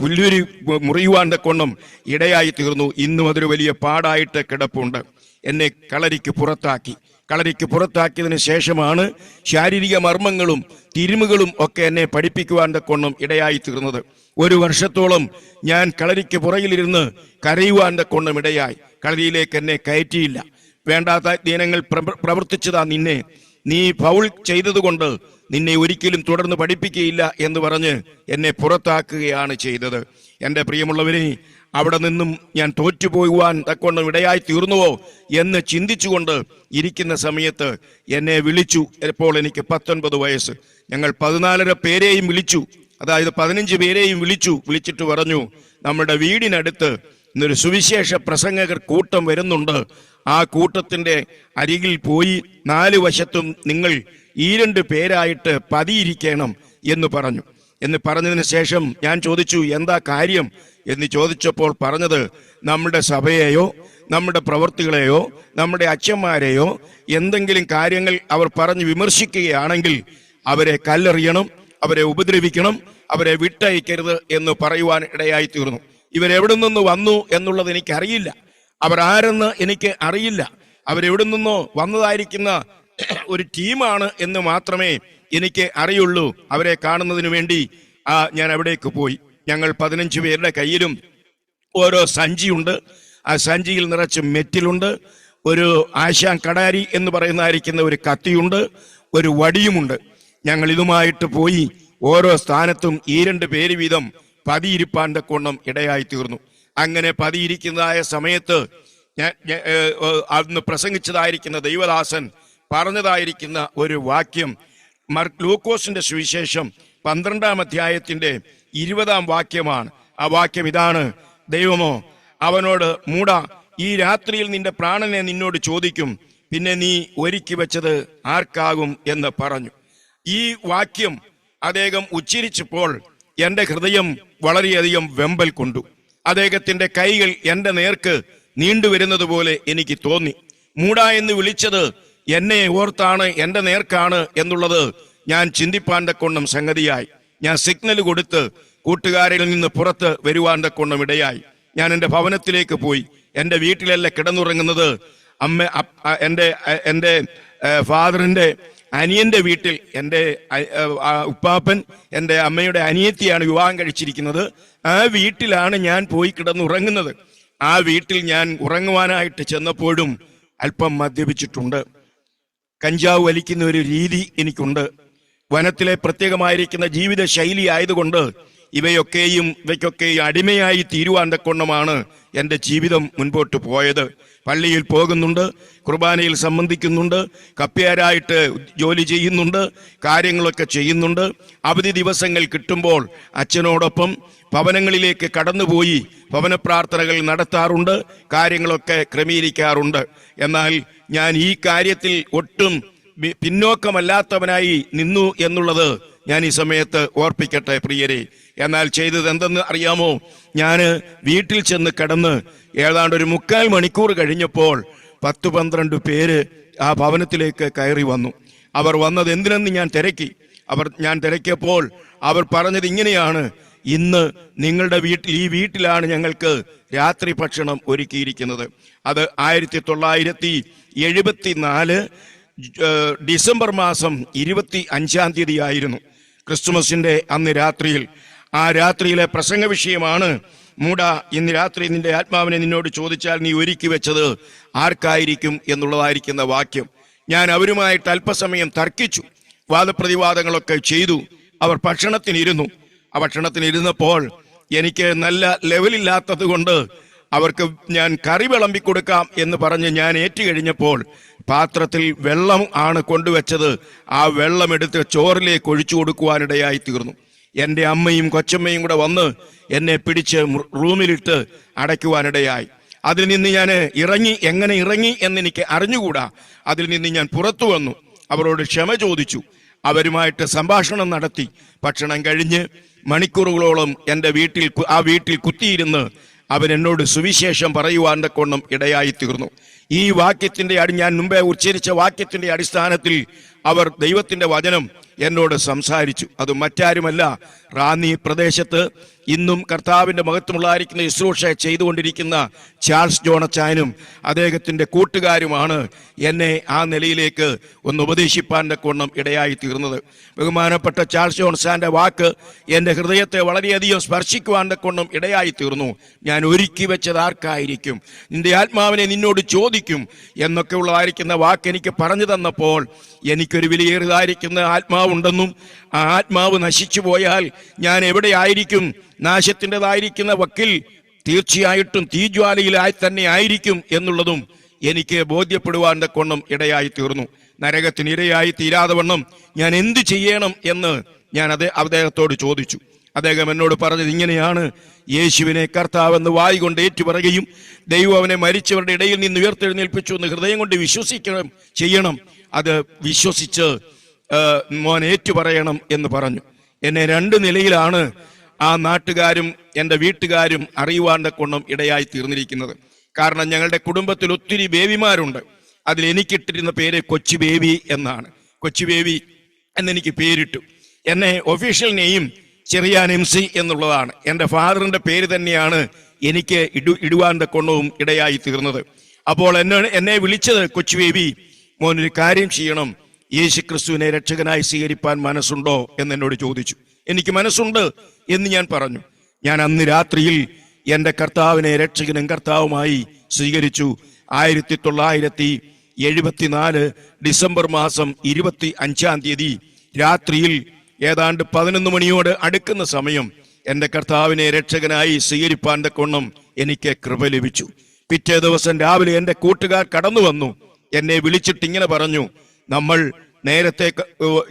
പുല്ലുരി മുറിയുവാൻ തക്കൊണ്ണം ഇടയായി തീർന്നു. ഇന്നും അതൊരു വലിയ പാടായിട്ട് കിടപ്പുണ്ട്. എന്നെ കളരിക്ക് പുറത്താക്കിയതിന് ശേഷമാണ് ശാരീരിക മർമ്മങ്ങളും തിരുമുകളും ഒക്കെ എന്നെ പഠിപ്പിക്കുവാൻ തക്കൊണ്ണം ഇടയായി തീർന്നത്. 1 വർഷത്തോളം ഞാൻ കളരിക്ക് പുറകിലിരുന്ന് കരയുവാൻ തക്കൊണ്ണം ഇടയായി. കളരിയിലേക്ക് എന്നെ കയറ്റിയില്ല. വേണ്ടാത്ത ദിനങ്ങൾ പ്രവർത്തിച്ചതാ നിന്നെ, നീ ഫൗൾ ചെയ്തതുകൊണ്ട് നിന്നെ ഒരിക്കലും തുടർന്ന് പഠിപ്പിക്കുകയില്ല എന്ന് പറഞ്ഞ് എന്നെ പുറത്താക്കുകയാണ് ചെയ്തത്. എൻ്റെ പ്രിയമുള്ളവരെ, അവിടെ നിന്നും ഞാൻ തോറ്റുപോകുവാൻ തക്കൊണ്ണം ഇടയായി തീർന്നുവോ എന്ന് ചിന്തിച്ചുകൊണ്ട് ഇരിക്കുന്ന സമയത്ത് എന്നെ വിളിച്ചു. ഇപ്പോൾ എനിക്ക് 19 വയസ്സ്. ഞങ്ങൾ 14 പേരെയും വിളിച്ചു, അതായത് 15 പേരെയും വിളിച്ചിട്ട് പറഞ്ഞു, നമ്മുടെ വീടിനടുത്ത് ഇന്നൊരു സുവിശേഷ പ്രസംഗകർ കൂട്ടം വരുന്നുണ്ട്. ആ കൂട്ടത്തിന്റെ അരികിൽ പോയി 4 വശത്തും നിങ്ങൾ 2 പേരായിട്ട് പതിയിരിക്കണം എന്ന് പറഞ്ഞു. എന്ന് പറഞ്ഞതിന് ശേഷം ഞാൻ ചോദിച്ചു, എന്താ കാര്യം എന്ന് ചോദിച്ചപ്പോൾ പറഞ്ഞത്, നമ്മുടെ സഭയെയോ നമ്മുടെ പ്രവർത്തികളെയോ നമ്മുടെ അച്ഛന്മാരെയോ എന്തെങ്കിലും കാര്യങ്ങൾ അവർ പറഞ്ഞ് വിമർശിക്കുകയാണെങ്കിൽ അവരെ കല്ലെറിയണം, അവരെ ഉപദ്രവിക്കണം, അവരെ വിട്ടയക്കരുത് എന്ന് പറയുവാൻ ഇടയായി തീർന്നു. ഇവരെവിടെ നിന്ന് വന്നു എന്നുള്ളത് എനിക്കറിയില്ല, അവർ ആരെന്ന് എനിക്ക് അറിയില്ല. അവരെവിടെ നിന്നോ വന്നതായിരിക്കുന്ന ഒരു ടീമാണ് എന്ന് മാത്രമേ എനിക്ക് അറിയുള്ളൂ. അവരെ കാണുന്നതിന് വേണ്ടി ഞാൻ അവിടേക്ക് പോയി. ഞങ്ങൾ 15 പേരുടെ കയ്യിലും ഓരോ സഞ്ചിയുണ്ട്. ആ സഞ്ചിയിൽ നിറച്ച് മെറ്റിലുണ്ട്, ഒരു ആശാൻ കടാരി എന്ന് പറയുന്നതായിരിക്കുന്ന ഒരു കത്തിയുണ്ട്, ഒരു വടിയുമുണ്ട്. ഞങ്ങൾ ഇതുമായിട്ട് പോയി ഓരോ സ്ഥാനത്തും 2 പേര് വീതം പതിയിരിപ്പാൻ തക്കോണം ഇടയായി തീർന്നു. അങ്ങനെ പതിയിരിക്കുന്നതായ സമയത്ത് ഞാൻ അന്ന് പ്രസംഗിച്ചതായിരിക്കുന്ന ദൈവദാസൻ പറഞ്ഞതായിരിക്കുന്ന ഒരു വാക്യം ലൂക്കോസിന്റെ സുവിശേഷം 12-ാം അധ്യായത്തിന്റെ 20-ാം വാക്യമാണ്. ആ വാക്യം ഇതാണ്: ദൈവമോ അവനോട്, മൂടാ, ഈ രാത്രിയിൽ നിന്റെ പ്രാണനെ നിന്നോട് ചോദിക്കും, പിന്നെ നീ ഒരുക്കി വെച്ചത് ആർക്കാകും എന്ന് പറഞ്ഞു. ഈ വാക്യം അദ്ദേഹം ഉച്ചരിച്ചപ്പോൾ എന്റെ ഹൃദയം വളരെയധികം വെമ്പൽ കൊണ്ടു. അദ്ദേഹത്തിന്റെ കൈകൾ എന്റെ നേർക്ക് നീണ്ടുവരുന്നത് പോലെ എനിക്ക് തോന്നി. മൂടാ എന്ന് വിളിച്ചത് എന്നെ ഓർത്താണ്, എന്റെ നേർക്കാണ് എന്നുള്ളത് ഞാൻ ചിന്തിപ്പാൻ തക്കൊണ്ണം സംഗതിയായി. ഞാൻ സിഗ്നൽ കൊടുത്ത് കൂട്ടുകാരിൽ നിന്ന് പുറത്ത് വരുവാൻ തക്കോണം ഇടയായി. ഞാൻ എൻ്റെ ഭവനത്തിലേക്ക് പോയി. എൻ്റെ വീട്ടിലല്ല കിടന്നുറങ്ങുന്നത്. എൻ്റെ ഫാദറിൻ്റെ അനിയന്റെ വീട്ടിൽ എൻ്റെ ഉപ്പാപ്പൻ എൻ്റെ അമ്മയുടെ അനിയത്തിയാണ് വിവാഹം കഴിച്ചിരിക്കുന്നത്. ആ വീട്ടിലാണ് ഞാൻ പോയി കിടന്നുറങ്ങുന്നത്. ആ വീട്ടിൽ ഞാൻ ഉറങ്ങുവാനായിട്ട് ചെന്നപ്പോഴും അല്പം മദ്യപിച്ചിട്ടുണ്ട്. കഞ്ചാവ് വലിക്കുന്ന ഒരു രീതി എനിക്കുണ്ട്. വനത്തിലെ പ്രത്യേകമായിരിക്കുന്ന ജീവിത ശൈലി ആയതുകൊണ്ട് ഇവയ്ക്കൊക്കെയും അടിമയായി തീരുവാൻ തക്കവണ്ണമാണ് എൻ്റെ ജീവിതം മുൻപോട്ട് പോയത്. പള്ളിയിൽ പോകുന്നുണ്ട്, കുർബാനയിൽ സംബന്ധിക്കുന്നുണ്ട്, കപ്പ്യാരായിട്ട് ജോലി ചെയ്യുന്നുണ്ട്, കാര്യങ്ങളൊക്കെ ചെയ്യുന്നുണ്ട്. അവധി ദിവസങ്ങൾ കിട്ടുമ്പോൾ അച്ഛനോടൊപ്പം ഭവനങ്ങളിലേക്ക് കടന്നുപോയി ഭവന പ്രാർത്ഥനകൾ നടത്താറുണ്ട്, കാര്യങ്ങളൊക്കെ ക്രമീകരിക്കാറുണ്ട്. എന്നാൽ ഞാൻ ഈ കാര്യത്തിൽ ഒട്ടും പിന്നോക്കമല്ലാത്തവനായി നിന്നു എന്നുള്ളത് ഞാൻ ഈ സമയത്ത് ഓർപ്പിക്കട്ടെ പ്രിയരെ. എന്നാൽ ചെയ്തത് എന്തെന്ന് അറിയാമോ? ഞാൻ വീട്ടിൽ ചെന്ന് കിടന്ന് ഏതാണ്ട് ഒരു 3/4 മണിക്കൂർ കഴിഞ്ഞപ്പോൾ 10-12 പേര് ആ ഭവനത്തിലേക്ക് കയറി വന്നു. അവർ വന്നത് എന്തിനെന്ന് ഞാൻ തിരക്കിയപ്പോൾ അവർ പറഞ്ഞത് ഇങ്ങനെയാണ്: ഇന്ന് നിങ്ങളുടെ ഈ വീട്ടിലാണ് ഞങ്ങൾക്ക് രാത്രി ഭക്ഷണം ഒരുക്കിയിരിക്കുന്നത്. അത് 1974 ഡിസംബർ മാസം 25-ാം തീയതി ആയിരുന്നു, ക്രിസ്തുമസിന്റെ അന്ന് രാത്രിയിൽ. ആ രാത്രിയിലെ പ്രസംഗ വിഷയമാണ്: മൂടാ, ഇന്ന് രാത്രി നിന്റെ ആത്മാവിനെ നിന്നോട് ചോദിച്ചാൽ നീ ഒരുക്കി വെച്ചത് ആർക്കായിരിക്കും എന്നുള്ളതായിരിക്കുന്ന വാക്യം. ഞാൻ അവരുമായിട്ട് അല്പസമയം തർക്കിച്ചു, വാദപ്രതിവാദങ്ങളൊക്കെ ചെയ്തു. അവർ ഭക്ഷണത്തിനിരുന്നു. ആ ഭക്ഷണത്തിനിരുന്നപ്പോൾ എനിക്ക് നല്ല ലെവലില്ലാത്തത് കൊണ്ട് അവർക്ക് ഞാൻ കറി വിളമ്പിക്കൊടുക്കാം എന്ന് പറഞ്ഞ് ഞാൻ ഏറ്റുകഴിഞ്ഞപ്പോൾ പാത്രത്തിൽ വെള്ളം ആണ് കൊണ്ടുവച്ചത്. ആ വെള്ളം എടുത്ത് ചോറിലേക്ക് ഒഴിച്ചു കൊടുക്കുവാനിടയായി തീർന്നു. എൻ്റെ അമ്മയും കൊച്ചമ്മയും കൂടെ വന്ന് എന്നെ പിടിച്ച് റൂമിലിട്ട് അടയ്ക്കുവാനിടയായി. അതിൽ നിന്ന് ഞാൻ എങ്ങനെ ഇറങ്ങി എന്നെനിക്ക് അറിഞ്ഞുകൂടാ. അതിൽ നിന്ന് ഞാൻ പുറത്തു വന്നു, അവരോട് ക്ഷമ ചോദിച്ചു, അവരുമായിട്ട് സംഭാഷണം നടത്തി. ഭക്ഷണം കഴിഞ്ഞ് മണിക്കൂറുകളോളം എൻ്റെ വീട്ടിൽ കുത്തിയിരുന്ന് അവരെന്നോട് സുവിശേഷം പറയുവാൻ തക്കവണ്ണം ഇടയായി തീർന്നു. ഈ വാക്യത്തിന്റെ ഞാൻ മുമ്പേ ഉച്ചരിച്ച വാക്യത്തിന്റെ അടിസ്ഥാനത്തിൽ അവർ ദൈവത്തിന്റെ വചനം എന്നോട് സംസാരിച്ചു. അത് മറ്റാരുമല്ല, റാന്നി പ്രദേശത്ത് ഇന്നും കർത്താവിന്റെ മഹത്വമുള്ളായിരിക്കുന്ന ശുശ്രൂഷ ചെയ്തുകൊണ്ടിരിക്കുന്ന ചാൾസ് ജോണച്ചായനും അദ്ദേഹത്തിന്റെ കൂട്ടുകാരുമാണ് എന്നെ ആ നിലയിലേക്ക് ഒന്ന് ഉപദേശിപ്പാൻ തക്കവണ്ണം ഇടയായി തീർന്നത്. ബഹുമാനപ്പെട്ട ചാൾസ് ജോൺസാന്റെ വാക്ക് എൻ്റെ ഹൃദയത്തെ വളരെയധികം സ്പർശിക്കുവാൻ തക്കവണ്ണം ഇടയായി തീർന്നു. ഞാൻ ഒരുക്കി വെച്ചത് ആർക്കായിരിക്കും, നിന്റെ ആത്മാവിനെ നിന്നോട് ചോദിക്കും എന്നൊക്കെ ഉള്ളതായിരിക്കുന്ന വാക്ക് എനിക്ക് പറഞ്ഞു തന്നപ്പോൾ എനിക്കൊരു വിലയേറിയതായിരിക്കുന്ന ആത്മാവുണ്ടെന്നും ആ ആത്മാവ് നശിച്ചു പോയാൽ ഞാൻ എവിടെ ആയിരിക്കും, നാശത്തിൻ്റെതായിരിക്കുന്ന വക്കിൽ തീർച്ചയായിട്ടും തീജ്വാലയിലായി തന്നെ ആയിരിക്കും എന്നുള്ളതും എനിക്ക് ബോധ്യപ്പെടുവാൻ തക്കവണ്ണം ഇടയായി തീർന്നു. നരകത്തിന് ഇരയായി തീരാതെ വണ്ണം ഞാൻ എന്ത് ചെയ്യണം എന്ന് ഞാൻ അദ്ദേഹത്തോട് ചോദിച്ചു. അദ്ദേഹം എന്നോട് പറഞ്ഞത് ഇങ്ങനെയാണ്: യേശുവിനെ കർത്താവെന്ന് വായി കൊണ്ട് ഏറ്റുപറയുകയും ദൈവം അവനെ മരിച്ചവരുടെ ഇടയിൽ നിന്ന് ഉയർത്തെഴുന്നേൽപ്പിച്ചു എന്ന് ഹൃദയം കൊണ്ട് ചെയ്യണം. അത് വിശ്വസിച്ച് മോൻ ഏറ്റുപറയണം എന്ന് പറഞ്ഞു. എന്നെ 2 നിലയിലാണ് ആ നാട്ടുകാരും എൻ്റെ വീട്ടുകാരും അറിയുവാൻ തക്കവണ്ണം ഇടയായി തീർന്നിരിക്കുന്നത്. കാരണം ഞങ്ങളുടെ കുടുംബത്തിൽ ഒത്തിരി ബേബിമാരുണ്ട്. അതിൽ എനിക്കിട്ടിരുന്ന പേര് കൊച്ചു ബേബി എന്നാണ്. കൊച്ചു ബേബി എന്നെനിക്ക് പേരിട്ടു. എന്നെ ഒഫീഷ്യൽ നെയിം ചെറിയാൻ MC എന്നുള്ളതാണ്. എൻ്റെ ഫാദറിന്റെ പേര് തന്നെയാണ് എനിക്ക് ഇടുവാൻ തക്കവണ്ണവും ഇടയായി തീർന്നത്. അപ്പോൾ എന്നെ വിളിച്ചത് കൊച്ചു ബേബി, മോനൊരു കാര്യം ചെയ്യണം, യേശു ക്രിസ്തുവിനെ രക്ഷകനായി സ്വീകരിപ്പാൻ മനസ്സുണ്ടോ എന്നോട് ചോദിച്ചു. എനിക്ക് മനസ്സുണ്ട് എന്ന് ഞാൻ പറഞ്ഞു. ഞാൻ അന്ന് രാത്രിയിൽ എൻ്റെ കർത്താവിനെ രക്ഷകനും കർത്താവുമായി സ്വീകരിച്ചു. 1974 ഡിസംബർ മാസം 25-ാം തീയതി രാത്രിയിൽ ഏതാണ്ട് 11 മണിയോട് അടുക്കുന്ന സമയം എൻ്റെ കർത്താവിനെ രക്ഷകനായി സ്വീകരിപ്പാൻ തക്കവണ്ണം എനിക്ക് കൃപ ലഭിച്ചു. പിറ്റേ ദിവസം രാവിലെ എൻ്റെ കൂട്ടുകാർ കടന്നു വന്നു. എന്നെ വിളിച്ചിട്ട് ഇങ്ങനെ പറഞ്ഞു: നമ്മൾ നേരത്തെ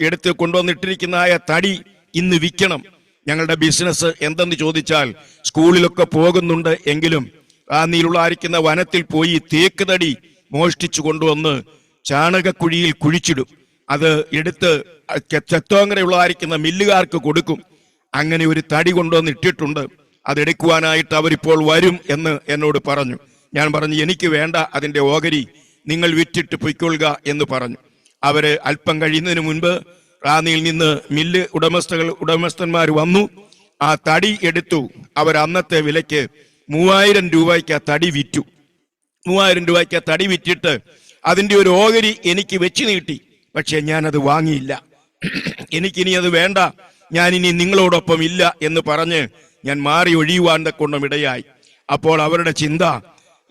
എടുത്ത് കൊണ്ടുവന്നിട്ടിരിക്കുന്ന തടി ഇന്ന് വിൽക്കണം. ഞങ്ങളുടെ ബിസിനസ് എന്തെന്ന് ചോദിച്ചാൽ, സ്കൂളിലൊക്കെ പോകുന്നുണ്ട് എങ്കിലും റാന്നിയിലുള്ളായിരിക്കുന്ന വനത്തിൽ പോയി തേക്ക് തടി മോഷ്ടിച്ചു കൊണ്ടുവന്ന് ചാണകക്കുഴിയിൽ കുഴിച്ചിടും. അത് എടുത്ത് ചെത്തോങ്ങരയുള്ളതായിരിക്കുന്ന മില്ലുകാർക്ക് കൊടുക്കും. അങ്ങനെ ഒരു തടി കൊണ്ടുവന്ന് ഇട്ടിട്ടുണ്ട്. അതെടുക്കുവാനായിട്ട് അവരിപ്പോൾ വരും എന്ന് എന്നോട് പറഞ്ഞു. ഞാൻ പറഞ്ഞു, എനിക്ക് വേണ്ട അതിൻ്റെ ഓഹരി, നിങ്ങൾ വിറ്റിട്ട് പൊയ്ക്കൊള്ളുക എന്ന് പറഞ്ഞു. അവര് അല്പം കഴിയുന്നതിന് മുൻപ് റാന്നിയിൽ നിന്ന് മില്ല് ഉടമസ്ഥന്മാർ വന്നു. ആ തടി എടുത്തു. അവർ അന്നത്തെ വിലയ്ക്ക് 3000 രൂപയ്ക്ക് ആ തടി വിറ്റു. 3000 രൂപയ്ക്ക് ആ തടി വിറ്റിട്ട് അതിൻ്റെ ഒരു ഓഹരി എനിക്ക് വെച്ച് നീട്ടി. പക്ഷെ ഞാനത് വാങ്ങിയില്ല. എനിക്കിനി അത് വേണ്ട, ഞാനിനി നിങ്ങളോടൊപ്പം ഇല്ല എന്ന് പറഞ്ഞ് ഞാൻ മാറി ഒഴിയുവാൻ കൊണ്ടും ഇടയായി. അപ്പോൾ അവരുടെ ചിന്ത,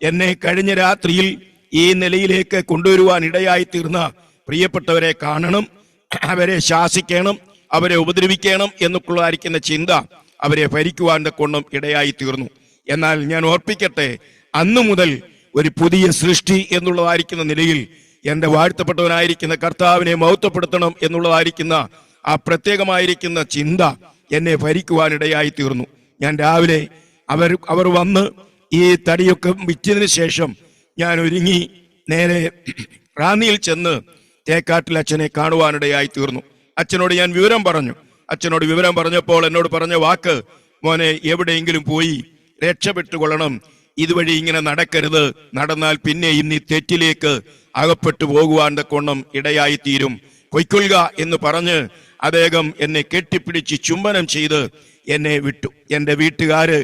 എന്നെ കഴിഞ്ഞ രാത്രിയിൽ ഈ നിലയിലേക്ക് കൊണ്ടുവരുവാൻ ഇടയായി തീർന്ന പ്രിയപ്പെട്ടവരെ കാണണം, അവരെ ശാസിക്കണം, അവരെ ഉപദ്രവിക്കണം എന്നൊക്കെയുള്ളതായിരിക്കുന്ന ചിന്ത അവരെ ഭരിക്കുവാൻ കൊണ്ടും ഇടയായി തീർന്നു. എന്നാൽ ഞാൻ ഓർപ്പിക്കട്ടെ, അന്നു മുതൽ ഒരു പുതിയ സൃഷ്ടി എന്നുള്ളതായിരിക്കുന്ന നിലയിൽ എന്റെ വാഴ്ത്തപ്പെട്ടവനായിരിക്കുന്ന കർത്താവിനെ മഹത്വപ്പെടുത്തണം എന്നുള്ളതായിരിക്കുന്ന ആ പ്രത്യേകമായിരിക്കുന്ന ചിന്ത എന്നെ ഭരിക്കുവാനിടയായി തീർന്നു. ഞാൻ രാവിലെ അവർ വന്ന് ഈ തടിയൊക്കെ വിറ്റതിന് ശേഷം ഞാൻ ഒരുങ്ങി നേരെ റാന്നിയിൽ ചെന്ന് തേക്കാട്ടിൽ അച്ഛനെ കാണുവാനിടയായി തീർന്നു. അച്ഛനോട് ഞാൻ വിവരം പറഞ്ഞു. അച്ഛനോട് വിവരം പറഞ്ഞപ്പോൾ എന്നോട് പറഞ്ഞ വാക്ക്, മോനെ എവിടെയെങ്കിലും പോയി രക്ഷപ്പെട്ടുകൊള്ളണം, ഇതുവഴി ഇങ്ങനെ നടക്കരുത്, നടന്നാൽ പിന്നെ ഇന്ന് തെറ്റിലേക്ക് അകപ്പെട്ടു പോകുവാൻ കൊണ്ണം ഇടയായി തീരും, പൊയ്ക്കൊള്ളുക എന്ന് പറഞ്ഞ് അദ്ദേഹം എന്നെ കെട്ടിപ്പിടിച്ച് ചുംബനം ചെയ്ത് എന്നെ വിട്ടു. എൻ്റെ വീട്ടുകാര്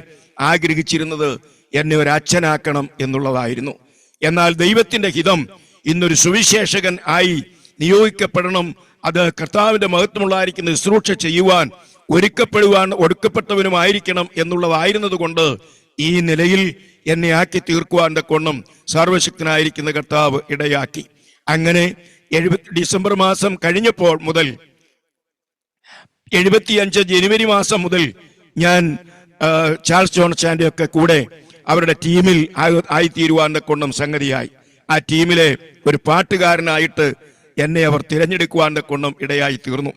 ആഗ്രഹിച്ചിരുന്നത് എന്നെ ഒരു അച്ഛനാക്കണം എന്നുള്ളതായിരുന്നു. എന്നാൽ ദൈവത്തിന്റെ ഹിതം ഇന്നൊരു സുവിശേഷകൻ ആയി നിയോഗിക്കപ്പെടണം, അത് കർത്താവിന്റെ മഹത്വമുള്ളതായിരിക്കുന്ന ശുശ്രൂഷ ചെയ്യുവാൻ ഒടുക്കപ്പെട്ടവനുമായിരിക്കണം എന്നുള്ളതായിരുന്നത് കൊണ്ട് ഈ നിലയിൽ എന്നെ ആക്കി തീർക്കുവാൻ കൊണ്ണം സർവശക്തനായിരിക്കുന്ന കർത്താവ് ഇടയാക്കി. അങ്ങനെ ഡിസംബർ മാസം കഴിഞ്ഞപ്പോൾ മുതൽ 75 ജനുവരി മാസം മുതൽ ഞാൻ ചാൾസ് ജോൺസന്റെ ഒക്കെ കൂടെ അവരുടെ ടീമിൽ ആയിത്തീരുവാൻ കൊണ്ണം സംഗതിയായി. ആ ടീമിലെ ഒരു പാട്ടുകാരനായിട്ട് എന്നെ അവർ തിരഞ്ഞെടുക്കുവാൻ കൊണ്ണം ഇടയായി തീർന്നു.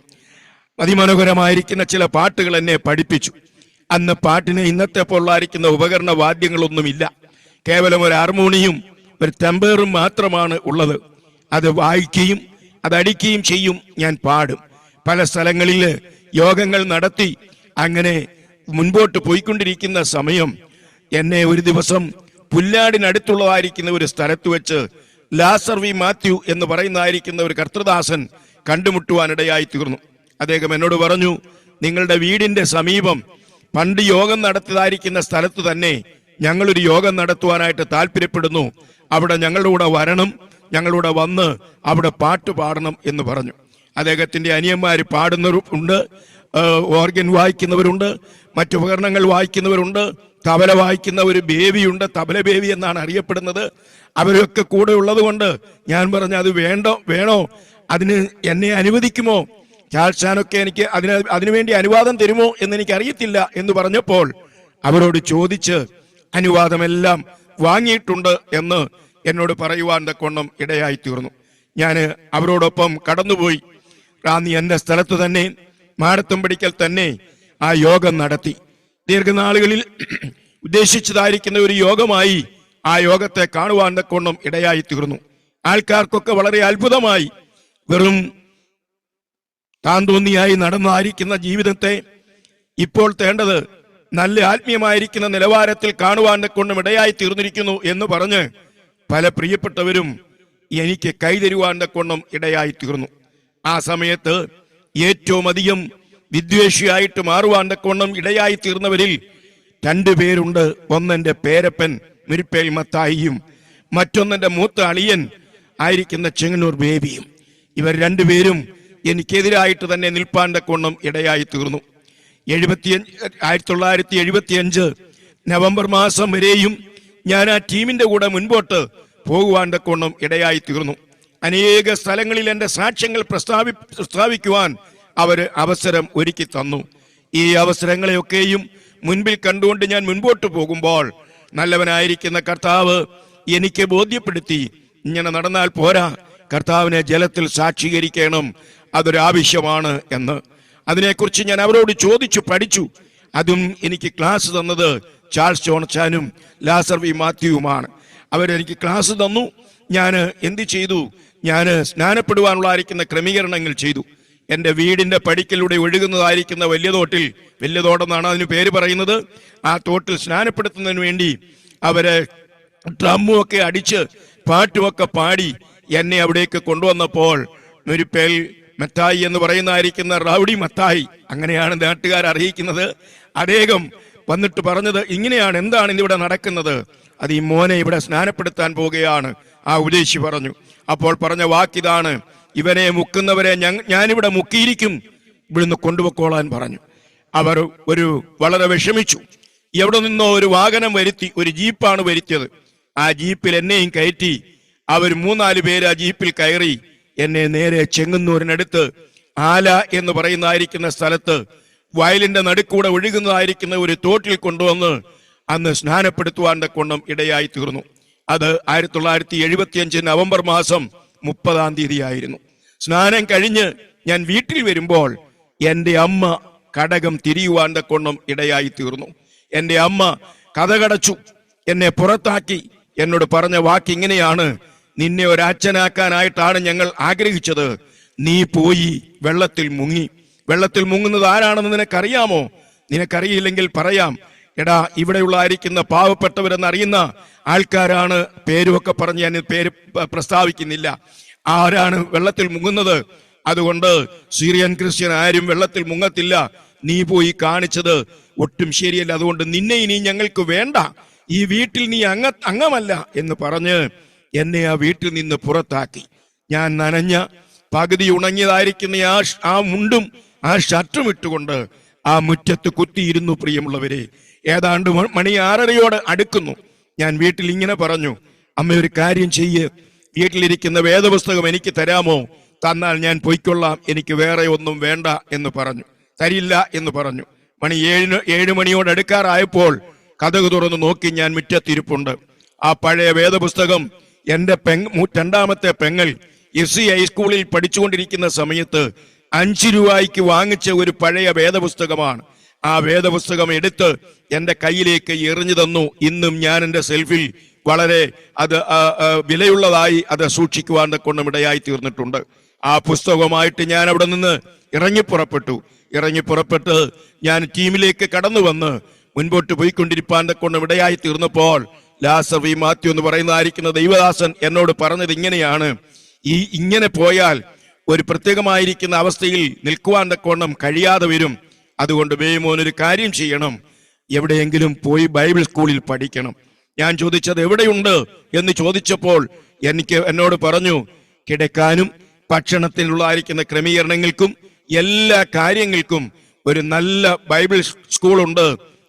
അതിമനോഹരമായിരിക്കുന്ന ചില പാട്ടുകൾ എന്നെ പഠിപ്പിച്ചു. അന്ന് പാട്ടിന് ഇന്നത്തെ പോലുള്ളായിരിക്കുന്ന ഉപകരണ വാദ്യങ്ങളൊന്നുമില്ല. കേവലം ഒരു ഹാർമോണിയും ഒരു ടെമ്പറും മാത്രമാണ് ഉള്ളത്. അത് വായിക്കുകയും അതടിക്കുകയും ചെയ്യും, ഞാൻ പാടും. പല സ്ഥലങ്ങളിൽ യോഗങ്ങൾ നടത്തി അങ്ങനെ മുൻപോട്ട് പോയിക്കൊണ്ടിരിക്കുന്ന സമയം എന്നെ ഒരു ദിവസം പുല്ലാടിനടുത്തുള്ളതായിരിക്കുന്ന ഒരു സ്ഥലത്ത് വെച്ച് ലാസർ വി മാത്യു എന്ന് പറയുന്നതായിരിക്കുന്ന ഒരു കർത്തൃദാസൻ കണ്ടുമുട്ടുവാനിടയായി തീർന്നു. അദ്ദേഹം എന്നോട് പറഞ്ഞു, നിങ്ങളുടെ വീടിന്റെ സമീപം പണ്ട് യോഗം നടത്തിയതായിരിക്കുന്ന സ്ഥലത്ത് തന്നെ ഞങ്ങളൊരു യോഗം നടത്തുവാനായിട്ട് താല്പര്യപ്പെടുന്നു, അവിടെ ഞങ്ങളുടെ കൂടെ വരണം, ഞങ്ങളുടെ വന്ന് അവിടെ പാട്ട് പാടണം എന്ന് പറഞ്ഞു. അദ്ദേഹത്തിന്റെ അനിയന്മാര് പാടുന്നവരുണ്ട്, ഓർഗൻ വായിക്കുന്നവരുണ്ട്, മറ്റുപകരണങ്ങൾ വായിക്കുന്നവരുണ്ട്, തബല വായിക്കുന്ന ഒരു ബേബിയുണ്ട്, തബല ബേബി എന്നാണ് അറിയപ്പെടുന്നത്. അവരൊക്കെ കൂടെ ഉള്ളത് കൊണ്ട് ഞാൻ പറഞ്ഞു, അത് വേണോ, അതിന് എന്നെ അനുവദിക്കുമോ, ചാൾസാനൊക്കെ എനിക്ക് അതിനുവേണ്ടി അനുവാദം തരുമോ എന്ന് എനിക്ക് അറിയത്തില്ല എന്ന് പറഞ്ഞപ്പോൾ അവരോട് ചോദിച്ച് അനുവാദമെല്ലാം വാങ്ങിയിട്ടുണ്ട് എന്ന് എന്നോട് പറയുവാൻ കൊണ്ണം ഇടയായി തീർന്നു. ഞാൻ അവരോടൊപ്പം കടന്നുപോയി. റാന്നി എന്റെ സ്ഥലത്ത് തന്നെ മാടത്തുംപടിക്കൽ തന്നെ ആ യോഗം നടത്തി. ദീർഘനാളുകളിൽ ഉദ്ദേശിച്ചതായിരിക്കുന്ന ഒരു യോഗമായി ആ യോഗത്തെ കാണുവാൻ കൊണ്ണം ഇടയായി തീർന്നു. ആൾക്കാർക്കൊക്കെ വളരെ അത്ഭുതമായി. വെറും താന്തോന്നിയായി നടന്നായിരിക്കുന്ന ജീവിതത്തെ ഇപ്പോൾ തേണ്ടത് നല്ല ആത്മീയമായിരിക്കുന്ന നിലവാരത്തിൽ കാണുവാൻ കൊണ്ടും ഇടയായി തീർന്നിരിക്കുന്നു എന്ന് പറഞ്ഞ് പല പ്രിയപ്പെട്ടവരും എനിക്ക് കൈതരുവാൻ കൊണ്ടും ഇടയായി തീർന്നു. ആ സമയത്ത് ഏറ്റവും അധികം വിദ്വേഷിയായിട്ട് മാറുവാൻ കൊണ്ടും ഇടയായി തീർന്നവരിൽ 2 പേരുണ്ട്. ഒന്നെന്റെ പേരപ്പൻ മുരിപ്പേൽ മത്തായിയും മറ്റൊന്നെന്റെ മൂത്ത അളിയൻ ആയിരിക്കുന്ന ചെങ്ങന്നൂർ ബേബിയും. ഇവർ 2 പേരും എനിക്കെതിരായിട്ട് തന്നെ നിൽപ്പാൻ കൊണ്ടും ഇടയായി തീർന്നു. 1975 നവംബർ മാസം വരെയും ഞാൻ ആ ടീമിന്റെ കൂടെ മുൻപോട്ട് പോകുവാൻ കൊണ്ടും ഇടയായി തീർന്നു. അനേക സ്ഥലങ്ങളിൽ എൻ്റെ സാക്ഷ്യങ്ങൾ പ്രസ്താവിക്കുവാൻ അവര് അവസരം ഒരുക്കി തന്നു. ഈ അവസരങ്ങളെയൊക്കെയും മുൻപിൽ കണ്ടുകൊണ്ട് ഞാൻ മുൻപോട്ട് പോകുമ്പോൾ നല്ലവനായിരിക്കുന്ന കർത്താവ് എനിക്ക് ബോധ്യപ്പെടുത്തി, ഇങ്ങനെ നടന്നാൽ പോരാ, കർത്താവിനെ ജലത്തിൽ സാക്ഷീകരിക്കണം, അതൊരാവശ്യമാണ് എന്ന്. അതിനെക്കുറിച്ച് ഞാൻ അവരോട് ചോദിച്ചു പഠിച്ചു. അതും എനിക്ക് ക്ലാസ് തന്നത് ചാൾസ് ജോൺസനും ലാസർ വി മാത്യുവുമാണ്. അവരെനിക്ക് ക്ലാസ് തന്നു. ഞാൻ എന്ത് ചെയ്തു? ഞാൻ സ്നാനപ്പെടുവാനുള്ളതായിരിക്കുന്ന ക്രമീകരണങ്ങൾ ചെയ്തു. എൻ്റെ വീടിന്റെ പടിക്കലൂടെ ഒഴുകുന്നതായിരിക്കുന്ന വലിയ തോടെന്നാണ് അതിന് പേര് പറയുന്നത്. ആ തോട്ടിൽ സ്നാനപ്പെടുത്തുന്നതിന് വേണ്ടി അവര് ഡ്രമ്മുമൊക്കെ അടിച്ച് പാട്ടുമൊക്കെ പാടി എന്നെ അവിടേക്ക് കൊണ്ടുവന്നപ്പോൾ മുരിപ്പേൽ മത്തായി എന്ന് പറയുന്നതായിരിക്കുന്ന റൗഡി മത്തായി, അങ്ങനെയാണ് നാട്ടുകാർ അറിയിക്കുന്നത്. അദ്ദേഹം വന്നിട്ട് പറഞ്ഞത് ഇങ്ങനെയാണ്, എന്താണ് ഇന്നിവിടെ നടക്കുന്നത്? അത് ഈ മോനെ ഇവിടെ സ്നാനപ്പെടുത്താൻ പോവുകയാണ്. ആ ഉപദേശി പറഞ്ഞു. അപ്പോൾ പറഞ്ഞ വാക്കിതാണ്, ഇവനെ മുക്കുന്നവരെ ഞാനിവിടെ മുക്കിയിരിക്കും, ഇവിടുന്ന് കൊണ്ടുപോയിക്കോളാൻ പറഞ്ഞു. അവർ വളരെ വിഷമിച്ചു. എവിടെ നിന്നോ ഒരു വാഹനം വരുത്തി, ഒരു ജീപ്പാണ് വരുത്തിയത്. ആ ജീപ്പിൽ എന്നെയും കയറ്റി അവർ 3-4 പേര് ആ ജീപ്പിൽ കയറി എന്നെ നേരെ ചെങ്ങന്നൂരിനടുത്ത് ആല എന്ന് പറയുന്നതായിരിക്കുന്ന സ്ഥലത്ത് വയലിന്റെ നടുക്കൂടെ ഒഴുകുന്നതായിരിക്കുന്ന ഒരു തോട്ടിൽ കൊണ്ടുവന്ന് അന്ന് സ്നാനപ്പെടുത്തുവാൻ കൊണ്ടും ഇടയായി തീർന്നു. അത് 1975 നവംബർ മാസം 30-ാം തീയതി ആയിരുന്നു. സ്നാനം കഴിഞ്ഞ് ഞാൻ വീട്ടിൽ വരുമ്പോൾ എൻ്റെ അമ്മ കടകം തിരിയുവാൻ കൊണ്ടും ഇടയായി തീർന്നു. എൻ്റെ അമ്മ കതകടച്ചു, എന്നെ പുറത്താക്കി. എന്നോട് പറഞ്ഞ വാക്ക് ഇങ്ങനെയാണ്, നിന്നെ ഒരച്ഛനാക്കാനായിട്ടാണ് ഞങ്ങൾ ആഗ്രഹിച്ചത്, നീ പോയി വെള്ളത്തിൽ മുങ്ങി. വെള്ളത്തിൽ മുങ്ങുന്നത് ആരാണെന്ന് നിനക്കറിയാമോ? നിനക്കറിയില്ലെങ്കിൽ പറയാം. എടാ, ഇവിടെയുള്ള ആയിരിക്കുന്ന പാവപ്പെട്ടവരെന്ന് അറിയുന്ന ആൾക്കാരാണ്, പേരുമൊക്കെ പറഞ്ഞ് ഞാൻ പേര് പ്രസ്താവിക്കുന്നില്ല. ആരാണ് വെള്ളത്തിൽ മുങ്ങുന്നത്? അതുകൊണ്ട് സിറിയൻ ക്രിസ്ത്യൻ ആരും വെള്ളത്തിൽ മുങ്ങത്തില്ല. നീ പോയി കാണിച്ചത് ഒട്ടും ശരിയല്ല. അതുകൊണ്ട് നിന്നെ ഇനി ഞങ്ങൾക്ക് വേണ്ട, ഈ വീട്ടിൽ നീ അംഗമല്ല എന്ന് പറഞ്ഞ് എന്നെ ആ വീട്ടിൽ നിന്ന് പുറത്താക്കി. ഞാൻ നനഞ്ഞ പകുതി ഉണങ്ങിയതായിരിക്കുന്ന ആ മുണ്ടും ആ ഷർട്ടും ഇട്ടുകൊണ്ട് ആ മുറ്റത്ത് കുത്തിയിരുന്നു. പ്രിയമുള്ളവരെ, ഏതാണ്ട് മണി 6:30 അടുക്കുന്നു. ഞാൻ വീട്ടിൽ ഇങ്ങനെ പറഞ്ഞു, അമ്മ ഒരു കാര്യം ചെയ്യ്, വീട്ടിലിരിക്കുന്ന വേദപുസ്തകം എനിക്ക് തരാമോ? തന്നാൽ ഞാൻ പൊയ്ക്കൊള്ളാം, എനിക്ക് വേറെ ഒന്നും വേണ്ട എന്ന് പറഞ്ഞു. തരില്ല എന്ന് പറഞ്ഞു. മണി 7 മണിയോട് അടുക്കാറായപ്പോൾ കതക് തുറന്ന് നോക്കി, ഞാൻ മുറ്റത്തിരിപ്പുണ്ട്. ആ പഴയ വേദപുസ്തകം എന്റെ 2ാമത്തെ പെങ്ങൾ SC ഹൈസ്കൂളിൽ പഠിച്ചുകൊണ്ടിരിക്കുന്ന സമയത്ത് 5 രൂപയ്ക്ക് വാങ്ങിച്ച ഒരു പഴയ വേദപുസ്തകമാണ്. ആ വേദപുസ്തകം എടുത്ത് എന്റെ കയ്യിലേക്ക് എറിഞ്ഞു തന്നു. ഇന്നും ഞാൻ എന്റെ സെൽഫിൽ വളരെ അത് വിലയുള്ളതായി അത് സൂക്ഷിക്കുവാൻ കൊണ്ടും ഇടയായി തീർന്നിട്ടുണ്ട്. ആ പുസ്തകവുമായിട്ട് ഞാൻ അവിടെ നിന്ന് ഇറങ്ങിപ്പുറപ്പെട്ട് ഞാൻ ടീമിലേക്ക് കടന്നു വന്ന് മുൻപോട്ട് പോയിക്കൊണ്ടിരിപ്പാൻ കൊണ്ടും ഇടയായി തീർന്നപ്പോൾ ലാസർ വി മാത്യു എന്ന് പറയുന്നതായിരിക്കുന്ന ദൈവദാസൻ എന്നോട് പറഞ്ഞത് ഇങ്ങനെയാണ്, ഇങ്ങനെ പോയാൽ ഒരു പ്രത്യേകമായിരിക്കുന്ന അവസ്ഥയിൽ നിൽക്കുവാൻ കൊണ്ടും കഴിയാതെ വരും. അതുകൊണ്ട് ബേമോനൊരു കാര്യം ചെയ്യണം, എവിടെയെങ്കിലും പോയി ബൈബിൾ സ്കൂളിൽ പഠിക്കണം. ഞാൻ ചോദിച്ചത് എവിടെയുണ്ട് എന്ന് ചോദിച്ചപ്പോൾ എന്നോട് പറഞ്ഞു, കിടക്കാനും ഭക്ഷണത്തിനുള്ളതായിരിക്കുന്ന ക്രമീകരണങ്ങൾക്കും എല്ലാ കാര്യങ്ങൾക്കും ഒരു നല്ല ബൈബിൾ സ്കൂളുണ്ട്,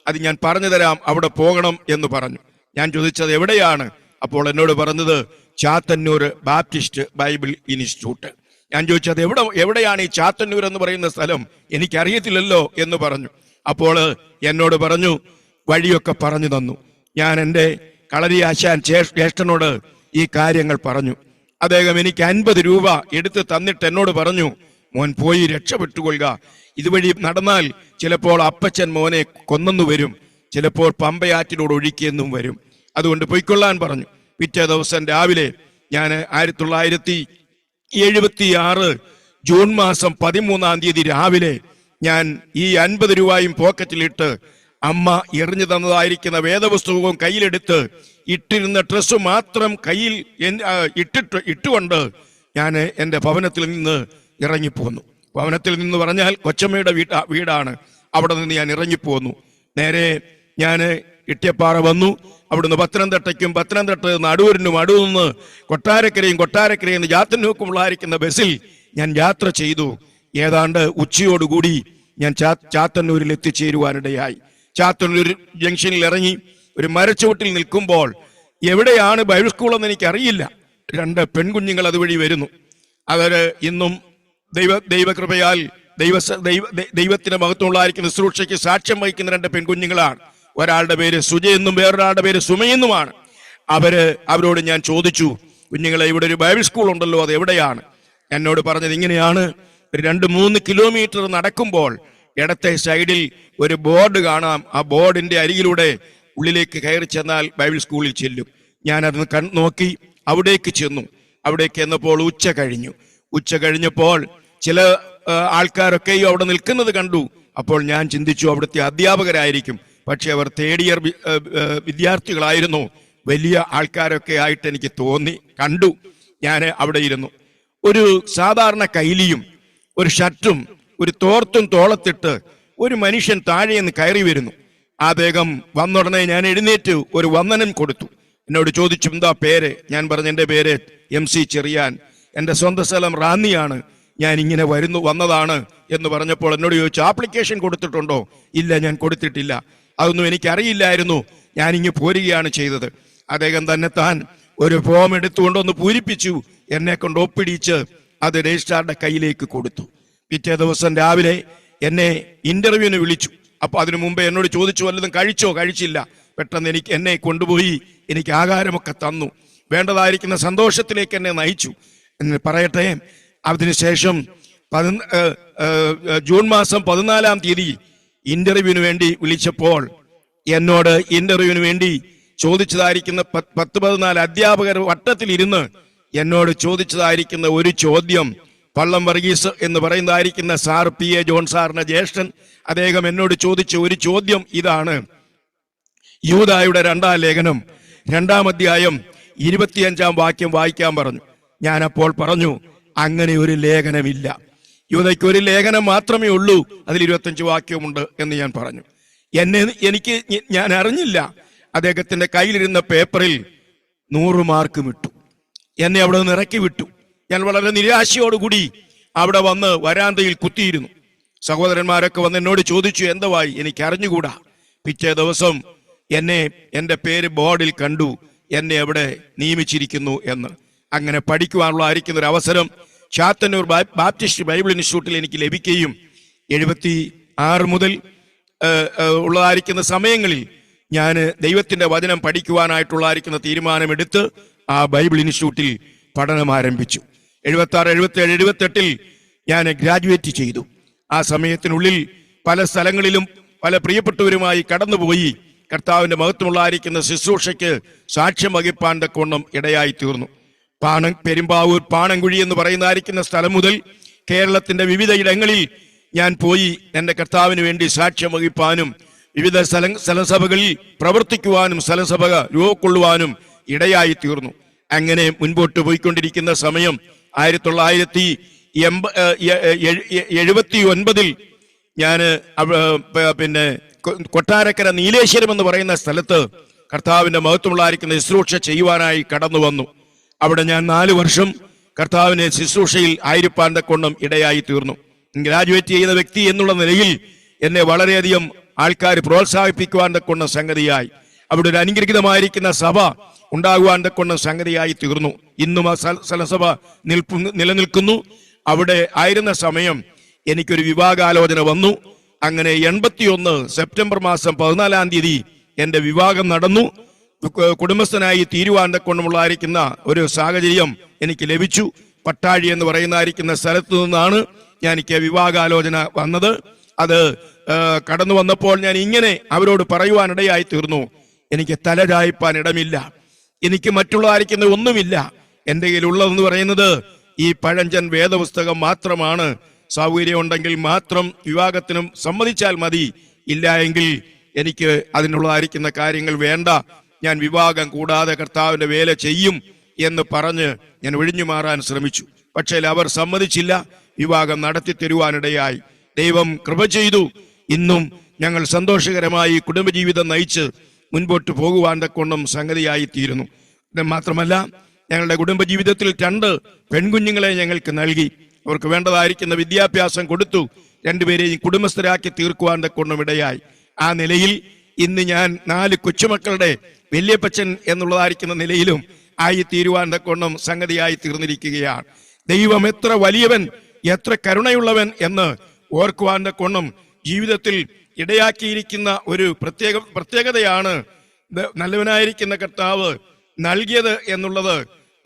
അത് ഞാൻ പറഞ്ഞു തരാം, അവിടെ പോകണം എന്ന് പറഞ്ഞു. ഞാൻ ചോദിച്ചത് എവിടെയാണ്? അപ്പോൾ എന്നോട് പറഞ്ഞത് ചാത്തന്നൂർ ബാപ്റ്റിസ്റ്റ് ബൈബിൾ ഇൻസ്റ്റിറ്റ്യൂട്ട്. ഞാൻ ചോദിച്ചത് എവിടെയാണ് ഈ ചാത്തന്നൂർ എന്ന് പറയുന്ന സ്ഥലം? എനിക്കറിയത്തില്ലല്ലോ എന്ന് പറഞ്ഞു. അപ്പോൾ എന്നോട് പറഞ്ഞു, വഴിയൊക്കെ പറഞ്ഞു തന്നു. ഞാൻ എൻ്റെ കളരി ആശാൻ ജ്യേഷ്ഠനോട് ഈ കാര്യങ്ങൾ പറഞ്ഞു. അദ്ദേഹം എനിക്ക് 50 രൂപ എടുത്ത് തന്നിട്ട് എന്നോട് പറഞ്ഞു, മോൻ പോയി രക്ഷപ്പെട്ടുകൊള്ളുക, ഇതുവഴി നടന്നാൽ ചിലപ്പോൾ അപ്പച്ചൻ മോനെ കൊന്നെന്നു വരും, ചിലപ്പോൾ പമ്പയാറ്റിനോട് ഒഴുക്കിയെന്നും വരും, അതുകൊണ്ട് പൊയ്ക്കൊള്ളാൻ പറഞ്ഞു. പിറ്റേ ദിവസം രാവിലെ ഞാൻ 1976 ജൂൺ മാസം 13-ാം തീയതി രാവിലെ ഞാൻ ഈ 50 രൂപയും പോക്കറ്റിലിട്ട് അമ്മ എറിഞ്ഞു തന്നതായിരിക്കുന്ന വേദപുസ്തകവും കയ്യിലെടുത്ത് ഇട്ടിരുന്ന ഡ്രസ്സ് മാത്രം കയ്യിൽ ഇട്ടുകൊണ്ട് ഞാൻ എൻ്റെ ഭവനത്തിൽ നിന്ന് ഇറങ്ങിപ്പോന്നു. ഭവനത്തിൽ നിന്ന് പറഞ്ഞാൽ കൊച്ചമ്മയുടെ വീടാണ്. അവിടെ നിന്ന് ഞാൻ ഇറങ്ങിപ്പോന്നു. നേരെ ഞാൻ ഇട്ടിയപ്പാറ വന്നു. അവിടുന്ന് പത്തനംതിട്ടയ്ക്കും പത്തനംതിട്ട നിന്ന് അടൂരിനും അടൂരിൽ നിന്ന് കൊട്ടാരക്കരയിൽ നിന്ന് ചാത്തന്നൂർക്കുമുള്ളായിരിക്കുന്ന ബസ്സിൽ ഞാൻ യാത്ര ചെയ്തു. ഏതാണ്ട് ഉച്ചയോടുകൂടി ഞാൻ ചാത്തന്നൂരിൽ എത്തിച്ചേരുവാനിടയായി. ചാത്തന്നൂർ ജംഗ്ഷനിൽ ഇറങ്ങി ഒരു മരച്ചുവട്ടിൽ നിൽക്കുമ്പോൾ എവിടെയാണ് ബൈബിൾ സ്കൂളെന്ന് എനിക്കറിയില്ല. 2 പെൺകുഞ്ഞുങ്ങൾ അതുവഴി വരുന്നു. അവര് ഇന്നും ദൈവകൃപയാൽ ദൈവത്തിന്റെ മഹത്വമുള്ളായിരിക്കുന്ന ശുശ്രൂഷയ്ക്ക് സാക്ഷ്യം വഹിക്കുന്ന 2 പെൺകുഞ്ഞുങ്ങളാണ്. ഒരാളുടെ പേര് സുജയെന്നും വേറൊരാളുടെ പേര് സുമയെന്നുമാണ്. അവരോട് ഞാൻ ചോദിച്ചു, കുഞ്ഞുങ്ങളെ, ഇവിടെ ഒരു ബൈബിൾ സ്കൂൾ ഉണ്ടല്ലോ, അത് എവിടെയാണ്? എന്നോട് പറഞ്ഞത് ഇങ്ങനെയാണ്, 2-3 കിലോമീറ്റർ നടക്കുമ്പോൾ ഇടത്തെ സൈഡിൽ ഒരു ബോർഡ് കാണാം. ആ ബോർഡിന്റെ അരികിലൂടെ ഉള്ളിലേക്ക് കയറി ചെന്നാൽ ബൈബിൾ സ്കൂളിൽ ചെല്ലും. ഞാനത് നോക്കി അവിടേക്ക് ചെന്നു. അവിടേക്ക് എന്നപ്പോൾ ഉച്ച കഴിഞ്ഞപ്പോൾ ചില ആൾക്കാരൊക്കെയും അവിടെ നിൽക്കുന്നത് കണ്ടു. അപ്പോൾ ഞാൻ ചിന്തിച്ചു, അവിടുത്തെ അധ്യാപകരായിരിക്കും. പക്ഷെ അവർ 3rd ഇയർ വിദ്യാർത്ഥികളായിരുന്നു. വലിയ ആൾക്കാരൊക്കെ ആയിട്ട് എനിക്ക് കണ്ടു. ഞാൻ അവിടെ ഇരുന്നു. ഒരു സാധാരണ കൈലിയും ഒരു ഷർട്ടും ഒരു തോർത്തും തോളത്തിട്ട് ഒരു മനുഷ്യൻ താഴെ നിന്ന് കയറി വരുന്നു. അദ്ദേഹം വന്നുടനെ ഞാൻ എഴുന്നേറ്റ് ഒരു വന്ദനം കൊടുത്തു. എന്നോട് ചോദിച്ചു, എന്താ പേര്? ഞാൻ പറഞ്ഞു, എൻ്റെ പേര് MC ചെറിയാൻ, എൻ്റെ സ്വന്തം സ്ഥലം റാന്നിയാണ്, ഞാൻ ഇങ്ങനെ വന്നതാണ് എന്ന് പറഞ്ഞപ്പോൾ എന്നോട് ചോദിച്ചു, ആപ്ലിക്കേഷൻ കൊടുത്തിട്ടുണ്ടോ? ഇല്ല, ഞാൻ കൊടുത്തിട്ടില്ല, അതൊന്നും എനിക്കറിയില്ലായിരുന്നു, ഞാനിങ്ങ് പോരുകയാണ് ചെയ്തത്. അദ്ദേഹം തന്നെ താൻ ഒരു ഫോം എടുത്തുകൊണ്ടൊന്ന് പൂരിപ്പിച്ചു, എന്നെ കൊണ്ട് ഒപ്പിടിച്ച് അത് രജിസ്ട്രാറുടെ കയ്യിലേക്ക് കൊടുത്തു. പിറ്റേ ദിവസം രാവിലെ എന്നെ ഇന്റർവ്യൂവിന് വിളിച്ചു. അപ്പൊ അതിനു മുമ്പേ എന്നോട് ചോദിച്ചു, വല്ലതും കഴിച്ചോ? കഴിച്ചില്ല. പെട്ടെന്ന് എന്നെ കൊണ്ടുപോയി എനിക്ക് ആഹാരമൊക്കെ തന്നു, വേണ്ടതായിരിക്കുന്ന സന്തോഷത്തിലേക്ക് എന്നെ നയിച്ചു എന്ന് പറയട്ടെ. അതിനുശേഷം ജൂൺ മാസം 14-ാം തീയതി ഇന്റർവ്യൂവിന് വേണ്ടി വിളിച്ചപ്പോൾ എന്നോട് ഇന്റർവ്യൂവിന് വേണ്ടി ചോദിച്ചതായിരിക്കുന്ന 10-14 അധ്യാപകർ വട്ടത്തിലിരുന്ന് എന്നോട് ചോദിച്ചതായിരിക്കുന്ന ഒരു ചോദ്യം, പള്ളം വർഗീസ് എന്ന് പറയുന്നതായിരിക്കുന്ന സാർ, PA ജോൺ സാറിന്റെ ജ്യേഷ്ഠൻ, അദ്ദേഹം എന്നോട് ചോദിച്ച ഒരു ചോദ്യം ഇതാണ്: യൂദായുടെ 2-ാം ലേഖനം 2-ാം അധ്യായം 25-ാം വാക്യം വായിക്കാൻ പറഞ്ഞു. ഞാൻ അപ്പോൾ പറഞ്ഞു, അങ്ങനെ ഒരു ലേഖനമില്ല, യൂദയ്ക്ക് ഒരു ലേഖനം മാത്രമേ ഉള്ളൂ, അതിൽ 25 വാക്യമുണ്ട് എന്ന് ഞാൻ പറഞ്ഞു. ഞാൻ അറിഞ്ഞില്ല, അദ്ദേഹത്തിന്റെ കയ്യിലിരുന്ന പേപ്പറിൽ 100 മാർക്കും ഇട്ടു. എന്നെ അവിടെ നിന്ന് ഇറക്കി വിട്ടു. ഞാൻ വളരെ നിരാശയോടുകൂടി അവിടെ വന്ന് വരാന്തയിൽ കുത്തിയിരുന്നു. സഹോദരന്മാരൊക്കെ വന്ന് എന്നോട് ചോദിച്ചു, എന്തുവായി? എനിക്ക് അറിഞ്ഞുകൂടാ. പിറ്റേ ദിവസം എൻ്റെ പേര് ബോർഡിൽ കണ്ടു, എന്നെ അവിടെ നിയമിച്ചിരിക്കുന്നു എന്ന്. അങ്ങനെ പഠിക്കുവാനുള്ള ആയിരിക്കുന്ന ഒരു അവസരം ചാത്തന്നൂർ ബാപ്റ്റിസ്റ്റ് ബൈബിൾ ഇൻസ്റ്റിറ്റ്യൂട്ടിൽ എനിക്ക് ലഭിക്കുകയും 76 മുതൽ ഉള്ളതായിരിക്കുന്ന സമയങ്ങളിൽ ഞാൻ ദൈവത്തിന്റെ വചനം പഠിക്കുവാനായിട്ടുള്ള തീരുമാനമെടുത്ത് ആ ബൈബിൾ ഇൻസ്റ്റിറ്റ്യൂട്ടിൽ പഠനം ആരംഭിച്ചു. 76, 77, 78 ഞാൻ ഗ്രാജുവേറ്റ് ചെയ്തു. ആ സമയത്തിനുള്ളിൽ പല സ്ഥലങ്ങളിലും പല പ്രിയപ്പെട്ടവരുമായി കടന്നുപോയി കർത്താവിന്റെ മഹത്വമുള്ള ശുശ്രൂഷയ്ക്ക് സാക്ഷ്യം വഹിപ്പാൻ തക്കവണ്ണം ഇടയായി തീർന്നു. പെരുമ്പാവൂർ പാണൻകുഴി എന്ന് പറയുന്ന സ്ഥലം മുതൽ കേരളത്തിന്റെ വിവിധ ഇടങ്ങളിൽ ഞാൻ പോയി എൻ്റെ കർത്താവിന് വേണ്ടി സാക്ഷ്യം വഹിപ്പാനും വിവിധ സ്ഥലസഭകളിൽ പ്രവർത്തിക്കുവാനും സ്ഥലസഭ രൂപക്കൊള്ളുവാനും ഇടയായി തീർന്നു. അങ്ങനെ മുൻപോട്ട് പോയിക്കൊണ്ടിരിക്കുന്ന സമയം 1979 ഞാൻ കൊട്ടാരക്കര നീലേശ്വരം എന്ന് പറയുന്ന സ്ഥലത്ത് കർത്താവിന്റെ മഹത്വമുള്ള ശുശ്രൂഷ ചെയ്യുവാനായി കടന്നു വന്നു. അവിടെ ഞാൻ 4 വർഷം കർത്താവിനെ ശുശ്രൂഷയിൽ ആയിരിക്കാൻ തക്കവണ്ണം ഇടയായി തീർന്നു. ഗ്രാജുവേറ്റ് ചെയ്യുന്ന വ്യക്തി എന്നുള്ള നിലയിൽ എന്നെ വളരെയധികം ആൾക്കാർ പ്രോത്സാഹിപ്പിക്കുവാൻ തക്കവണ്ണം സംഗതിയായി. അവിടെ ഒരു അനുഗ്രഹീതമായിരിക്കുന്ന സഭ ഉണ്ടാകുവാൻ തക്കവണ്ണം സംഗതിയായി തീർന്നു. ഇന്നും ആ സ്ഥലസഭ നിലനിൽക്കുന്നു. അവിടെ ആയിരുന്ന സമയം എനിക്കൊരു വിവാഹാലോചന വന്നു. അങ്ങനെ 81 സെപ്റ്റംബർ മാസം 14-ാം തീയതി എന്റെ വിവാഹം നടന്നു. കുടുംബസ്ഥനായി തീരുവാൻ തക്കവണ്ണമുള്ള ഒരു സാഹചര്യം എനിക്ക് ലഭിച്ചു. പട്ടാഴി എന്ന് പറയുന്ന സ്ഥലത്തു നിന്നാണ് എനിക്ക് വിവാഹാലോചന വന്നത്. അത് കടന്നു വന്നപ്പോൾ ഞാൻ ഇങ്ങനെ അവരോട് പറയുവാനിടയായി തീർന്നു, എനിക്ക് തലചായ്പാൻ ഇടമില്ല, എനിക്ക് മറ്റുള്ള ഒന്നുമില്ല, എൻ്റെ കയ്യിലുള്ളതെന്ന് പറയുന്നത് ഈ പഴഞ്ചൻ വേദപുസ്തകം മാത്രമാണ്. സൗകര്യം ഉണ്ടെങ്കിൽ മാത്രം വിവാഹത്തിനും സമ്മതിച്ചാൽ മതി, ഇല്ല എങ്കിൽ എനിക്ക് അതിനുള്ള കാര്യങ്ങൾ വേണ്ട, ഞാൻ വിവാഹം കൂടാതെ കർത്താവിന്റെ വേല ചെയ്യും എന്ന് പറഞ്ഞ് ഞാൻ ഒഴിഞ്ഞു മാറാൻ ശ്രമിച്ചു. പക്ഷേ അവർ സമ്മതിച്ചില്ല. വിവാഹം നടത്തി തരുവാനിടയായി. ദൈവം കൃപ ചെയ്തു. ഇന്നും ഞങ്ങൾ സന്തോഷകരമായി കുടുംബജീവിതം നയിച്ച് മുൻപോട്ട് പോകുവാൻ തക്കവണ്ണം സംഗതിയായി തീരുന്നു. ഇത് മാത്രമല്ല, ഞങ്ങളുടെ കുടുംബജീവിതത്തിൽ 2 പെൺകുഞ്ഞുങ്ങളെ ഞങ്ങൾക്ക് നൽകി. അവർക്ക് വേണ്ടതായിരിക്കുന്ന വിദ്യാഭ്യാസം കൊടുത്തു. 2 പേരെയും കുടുംബസ്ഥരാക്കി തീർക്കുവാൻ തക്കവണ്ണം ഇടയായി. ആ നിലയിൽ ഇന്ന് ഞാൻ 4 കൊച്ചുമക്കളുടെ വല്യപ്പച്ചൻ എന്നുള്ളതായിരിക്കുന്ന നിലയിലും ആയി തീരുവാൻ തക്കവണ്ണം സംഗതിയായി തീർന്നിരിക്കുകയാണ്. ദൈവം എത്ര വലിയവൻ, എത്ര കരുണയുള്ളവൻ എന്ന് ഓർക്കുവാൻ തക്കവണ്ണം ജീവിതത്തിൽ ഇടയാക്കിയിരിക്കുന്ന ഒരു പ്രത്യേകതയാണ് നല്ലവനായിരിക്കുന്ന കർത്താവ് നൽകിയത് എന്നുള്ളത്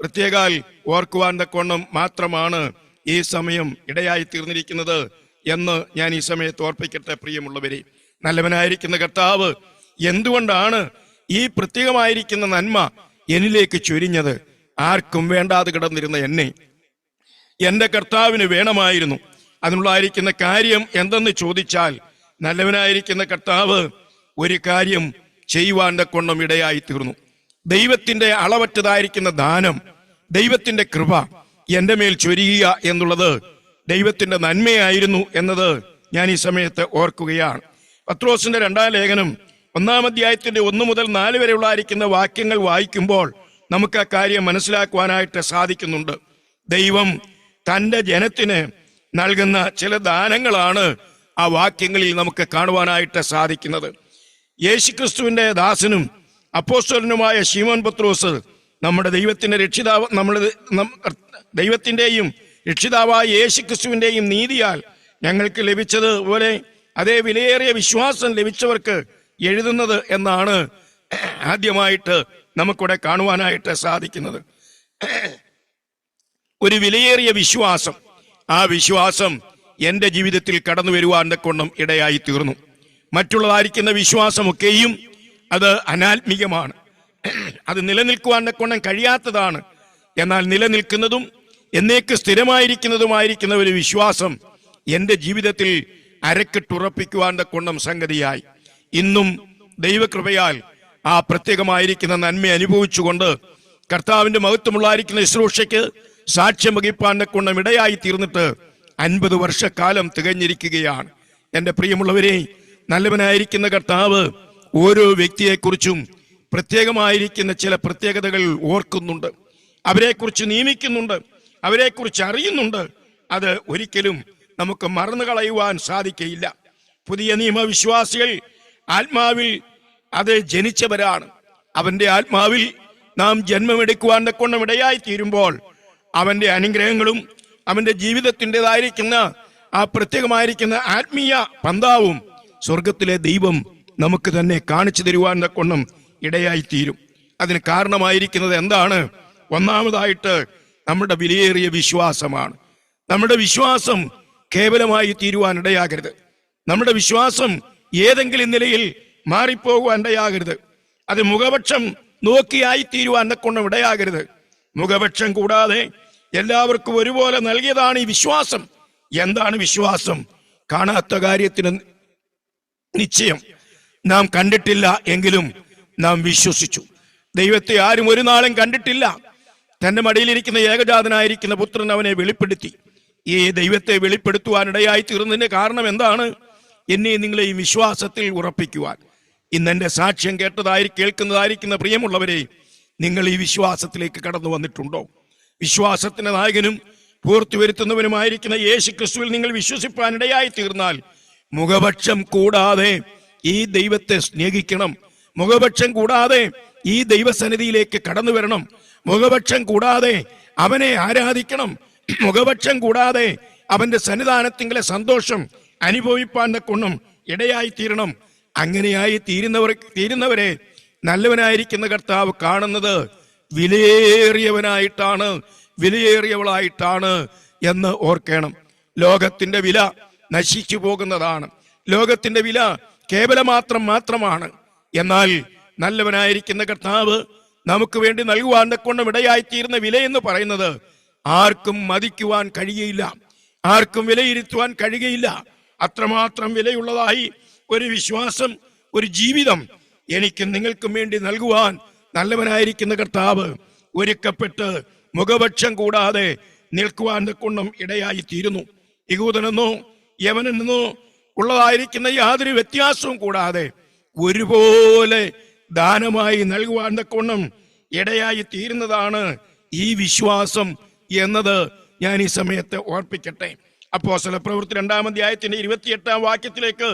പ്രത്യേകാൽ ഓർക്കുവാൻ തക്കവണ്ണം മാത്രമാണ് ഈ സമയം ഇടയായി തീർന്നിരിക്കുന്നത് എന്ന് ഞാൻ ഈ സമയത്ത് ഓർപ്പിക്കട്ടെ. പ്രിയമുള്ളവരെ, നല്ലവനായിരിക്കുന്ന കർത്താവ് എന്തുകൊണ്ടാണ് ഈ പ്രത്യേകമായിരിക്കുന്ന നന്മ എന്നിലേക്ക് ചൊരിഞ്ഞത്? ആർക്കും വേണ്ടാതെ കിടന്നിരുന്ന എന്റെ കർത്താവിന് വേണമായിരുന്നു. അതിനുള്ള കാര്യം എന്തെന്ന് ചോദിച്ചാൽ, നല്ലവനായിരിക്കുന്ന കർത്താവ് ഒരു കാര്യം ചെയ്യുവാൻ തക്കവണ്ണം ഇടയായി തീർന്നു. ദൈവത്തിന്റെ അളവറ്റതായിരിക്കുന്ന ദാനം, ദൈവത്തിന്റെ കൃപ എന്റെ മേൽ ചൊരിയുക എന്നുള്ളത് ദൈവത്തിന്റെ നന്മയായിരുന്നു എന്നത് ഞാൻ ഈ സമയത്ത് ഓർക്കുകയാണ്. പത്രോസിന്റെ 2-ാം ലേഖനം 1-ാം അധ്യായത്തിന്റെ 1 മുതൽ 4 വരെയുള്ള വാക്യങ്ങൾ വായിക്കുമ്പോൾ നമുക്ക് ആ കാര്യം മനസ്സിലാക്കുവാനായിട്ട് സാധിക്കുന്നുണ്ട്. ദൈവം തന്റെ ജനത്തിന് നൽകുന്ന ചില ദാനങ്ങളാണ് ആ വാക്യങ്ങളിൽ നമുക്ക് കാണുവാനായിട്ട് സാധിക്കുന്നത്. യേശുക്രിസ്തുവിന്റെ ദാസനും അപ്പോസ്തലനുമായ ശീമോൻ പത്രോസ് നമ്മുടെ ദൈവത്തിന്റെയും രക്ഷിതാവായ യേശുക്രിസ്തുവിന്റെയും നീതിയാൽ ഞങ്ങൾക്ക് ലഭിച്ചത് പോലെ അതേ വിലയേറിയ വിശ്വാസം ലഭിച്ചവർക്ക് എഴുതുന്നത് എന്നാണ് ആദ്യമായിട്ട് നമുക്കിവിടെ കാണുവാനായിട്ട് സാധിക്കുന്നത്. ഒരു വിലയേറിയ വിശ്വാസം, ആ വിശ്വാസം എൻ്റെ ജീവിതത്തിൽ കടന്നു വരുവാൻ കൊണ്ടും ഇടയായി തീർന്നു. മറ്റുള്ളതായിരിക്കുന്ന വിശ്വാസമൊക്കെയും അത് അനാത്മികമാണ്, അത് നിലനിൽക്കുവാൻ കൊണ്ടും കഴിയാത്തതാണ്. എന്നാൽ നിലനിൽക്കുന്നതും എന്നേക്ക് സ്ഥിരമായിരിക്കുന്നതുമായിരിക്കുന്ന ഒരു വിശ്വാസം എൻ്റെ ജീവിതത്തിൽ അരക്കിട്ടുറപ്പിക്കുവാൻ കൊണ്ടും സംഗതിയായി. ഇന്നും ദൈവകൃപയാൽ ആ പ്രത്യേകമായിരിക്കുന്ന നന്മ അനുഭവിച്ചുകൊണ്ട് കർത്താവിന്റെ മഹത്വമുള്ളായിരിക്കുന്ന ശുശ്രൂഷയ്ക്ക് സാക്ഷ്യം വഹിപ്പാൻ കൊണ്ടും ഇടയായി തീർന്നിട്ട് 50 വർഷക്കാലം തികഞ്ഞിരിക്കുകയാണ്. എൻ്റെ പ്രിയമുള്ളവരെ, നല്ലവനായിരിക്കുന്ന കർത്താവ് ഓരോ വ്യക്തിയെക്കുറിച്ചും പ്രത്യേകമായിരിക്കുന്ന ചില പ്രത്യേകതകൾ ഓർക്കുന്നുണ്ട്, അവരെക്കുറിച്ച് നിയമിക്കുന്നുണ്ട്, അവരെക്കുറിച്ച് അറിയുന്നുണ്ട്. അത് ഒരിക്കലും നമുക്ക് മറന്നു കളയുവാൻ സാധിക്കയില്ല. പുതിയ നിയമവിശ്വാസികൾ ആത്മാവിൽ അത് ജനിച്ചവരാണ്. അവന്റെ ആത്മാവിൽ നാം ജന്മമെടുക്കുവാൻ കൊണ്ടും ഇടയായി തീരുമ്പോൾ അവന്റെ അനുഗ്രഹങ്ങളും അവന്റെ ജീവിതത്തിൻ്റെതായിരിക്കുന്ന ആ പ്രത്യേകമായിരിക്കുന്ന ആത്മീയ പന്താവും സ്വർഗത്തിലെ ദൈവം നമുക്ക് തന്നെ കാണിച്ചു തരുവാൻ കൊണ്ടും ഇടയായി തീരും. അതിന് കാരണമായിരിക്കുന്നത് എന്താണ്? ഒന്നാമതായിട്ട് നമ്മുടെ വിലയേറിയ വിശ്വാസമാണ്. നമ്മുടെ വിശ്വാസം കേവലമായി തീരുവാൻ ഇടയാകരുത്. നമ്മുടെ വിശ്വാസം ഏതെങ്കിലും നിലയിൽ മാറിപ്പോകുവാൻ ഇടയാകരുത്. അത് മുഖപക്ഷം നോക്കിയായി തീരുവാൻ കൊണ്ടും ഇടയാകരുത്. മുഖപക്ഷം കൂടാതെ എല്ലാവർക്കും ഒരുപോലെ നൽകിയതാണ് ഈ വിശ്വാസം. എന്താണ് വിശ്വാസം? കാണാത്ത കാര്യത്തിന് നിശ്ചയം. നാം കണ്ടിട്ടില്ല എങ്കിലും നാം വിശ്വസിച്ചു. ദൈവത്തെ ആരും ഒരു നാളും കണ്ടിട്ടില്ല. തന്റെ മടിയിലിരിക്കുന്ന ഏകജാതനായിരിക്കുന്ന പുത്രൻ അവനെ വെളിപ്പെടുത്തി. ഈ ദൈവത്തെ വെളിപ്പെടുത്തുവാനിടയായി തീർന്നതിന്റെ കാരണം എന്താണ്? എന്നെ നിങ്ങളെ ഈ വിശ്വാസത്തിൽ ഉറപ്പിക്കുവാൻ. ഇന്നെന്റെ സാക്ഷ്യം കേൾക്കുന്നതായിരിക്കുന്ന പ്രിയമുള്ളവരെ, നിങ്ങൾ ഈ വിശ്വാസത്തിലേക്ക് കടന്നു വന്നിട്ടുണ്ടോ? വിശ്വാസത്തിന്റെ നായകനും പൂർത്തി വരുത്തുന്നവനുമായിരിക്കുന്ന യേശു ക്രിസ്തുവിൽ നിങ്ങൾ വിശ്വസിപ്പാനിടയായി തീർന്നാൽ മുഖപക്ഷം കൂടാതെ ഈ ദൈവത്തെ സ്നേഹിക്കണം. മുഖപക്ഷം കൂടാതെ ഈ ദൈവസന്നിധിയിലേക്ക് കടന്നു വരണം. മുഖപക്ഷം കൂടാതെ അവനെ ആരാധിക്കണം. മുഖപക്ഷം കൂടാതെ അവന്റെ സന്നിധാനത്തിലെ സന്തോഷം അനുഭവിപ്പാൻ കൊണ്ടും ഇടയായി തീരണം. അങ്ങനെയായി തീരുന്നവരെ നല്ലവനായിരിക്കുന്ന കർത്താവ് കാണുന്നത് വിലയേറിയവനായിട്ടാണ്, വിലയേറിയവളായിട്ടാണ് എന്ന് ഓർക്കണം. ലോകത്തിന്റെ വില നശിച്ചു പോകുന്നതാണ്. ലോകത്തിന്റെ വില മാത്രമാണ്. എന്നാൽ നല്ലവനായിരിക്കുന്ന കർത്താവ് നമുക്ക് വേണ്ടി നൽകുവാൻ കൊണ്ടും ഇടയായിത്തീരുന്ന വില എന്ന് പറയുന്നത് ആർക്കും മതിക്കുവാൻ കഴിയുകയില്ല, ആർക്കും വിലയിരുത്തുവാൻ കഴിയുകയില്ല. അത്രമാത്രം വിലയുള്ളതായി ഒരു വിശ്വാസം, ഒരു ജീവിതം എനിക്കും നിങ്ങൾക്കും വേണ്ടി നൽകുവാൻ നല്ലവനായിരിക്കുന്ന കർത്താവ് ഒരുക്കപ്പെട്ട് മുഖപക്ഷം കൂടാതെ നിൽക്കുവാൻ കൊണ്ടും ഇടയായി തീരുന്നു. യഹൂദനെന്നോ യവനെന്നോ ഉള്ളതായിരിക്കുന്ന യാതൊരു വ്യത്യാസവും കൂടാതെ ഒരുപോലെ ദാനമായി നൽകുവാൻ കൊണ്ടും ഇടയായി തീരുന്നതാണ് ഈ വിശ്വാസം എന്നത് ഞാൻ ഈ സമയത്ത് ഓർപ്പിക്കട്ടെ. അപ്പോസ്തല പ്രവൃത്തി 2-ാം അധ്യായത്തിന്റെ 28-ാം വാക്യത്തിലേക്ക്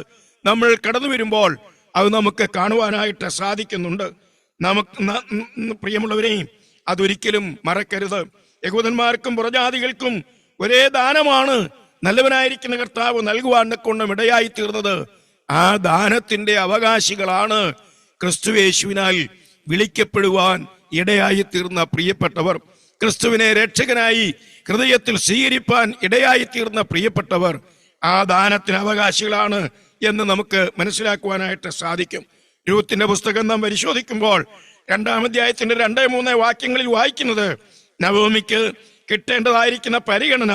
നമ്മൾ കടന്നു വരുമ്പോൾ അത് നമുക്ക് കാണുവാനായിട്ട് സാധിക്കുന്നുണ്ട്. പ്രിയമുള്ളവരെയും അതൊരിക്കലും മറക്കരുത്. യഹൂദന്മാർക്കും പുറജാതികൾക്കും ഒരേ ദാനമാണ് നല്ലവനായിരിക്കുന്ന കർത്താവ് നൽകുവാൻ കൊണ്ടും ഇടയായി തീർന്നത്. ആ ദാനത്തിന്റെ അവകാശികളാണ് ക്രിസ്തുയേശുവിനാൽ വിളിക്കപ്പെടുവാൻ ഇടയായി തീർന്ന പ്രിയപ്പെട്ടവർ, ക്രിസ്തുവിനെ രക്ഷകനായി ഹൃദയത്തിൽ സ്വീകരിപ്പാൻ ഇടയായി തീർന്ന പ്രിയപ്പെട്ടവർ ആ ദാനത്തിന് അവകാശികളാണ് എന്ന് നമുക്ക് മനസ്സിലാക്കുവാനായിട്ട് സാധിക്കും. രൂത്തിന്റെ പുസ്തകം നാം പരിശോധിക്കുമ്പോൾ 2-ാം അധ്യായത്തിന്റെ 2-3 വാക്യങ്ങളിൽ വായിക്കുന്നത് നവോമിക്ക് കിട്ടേണ്ടതായിരിക്കുന്ന പരിഗണന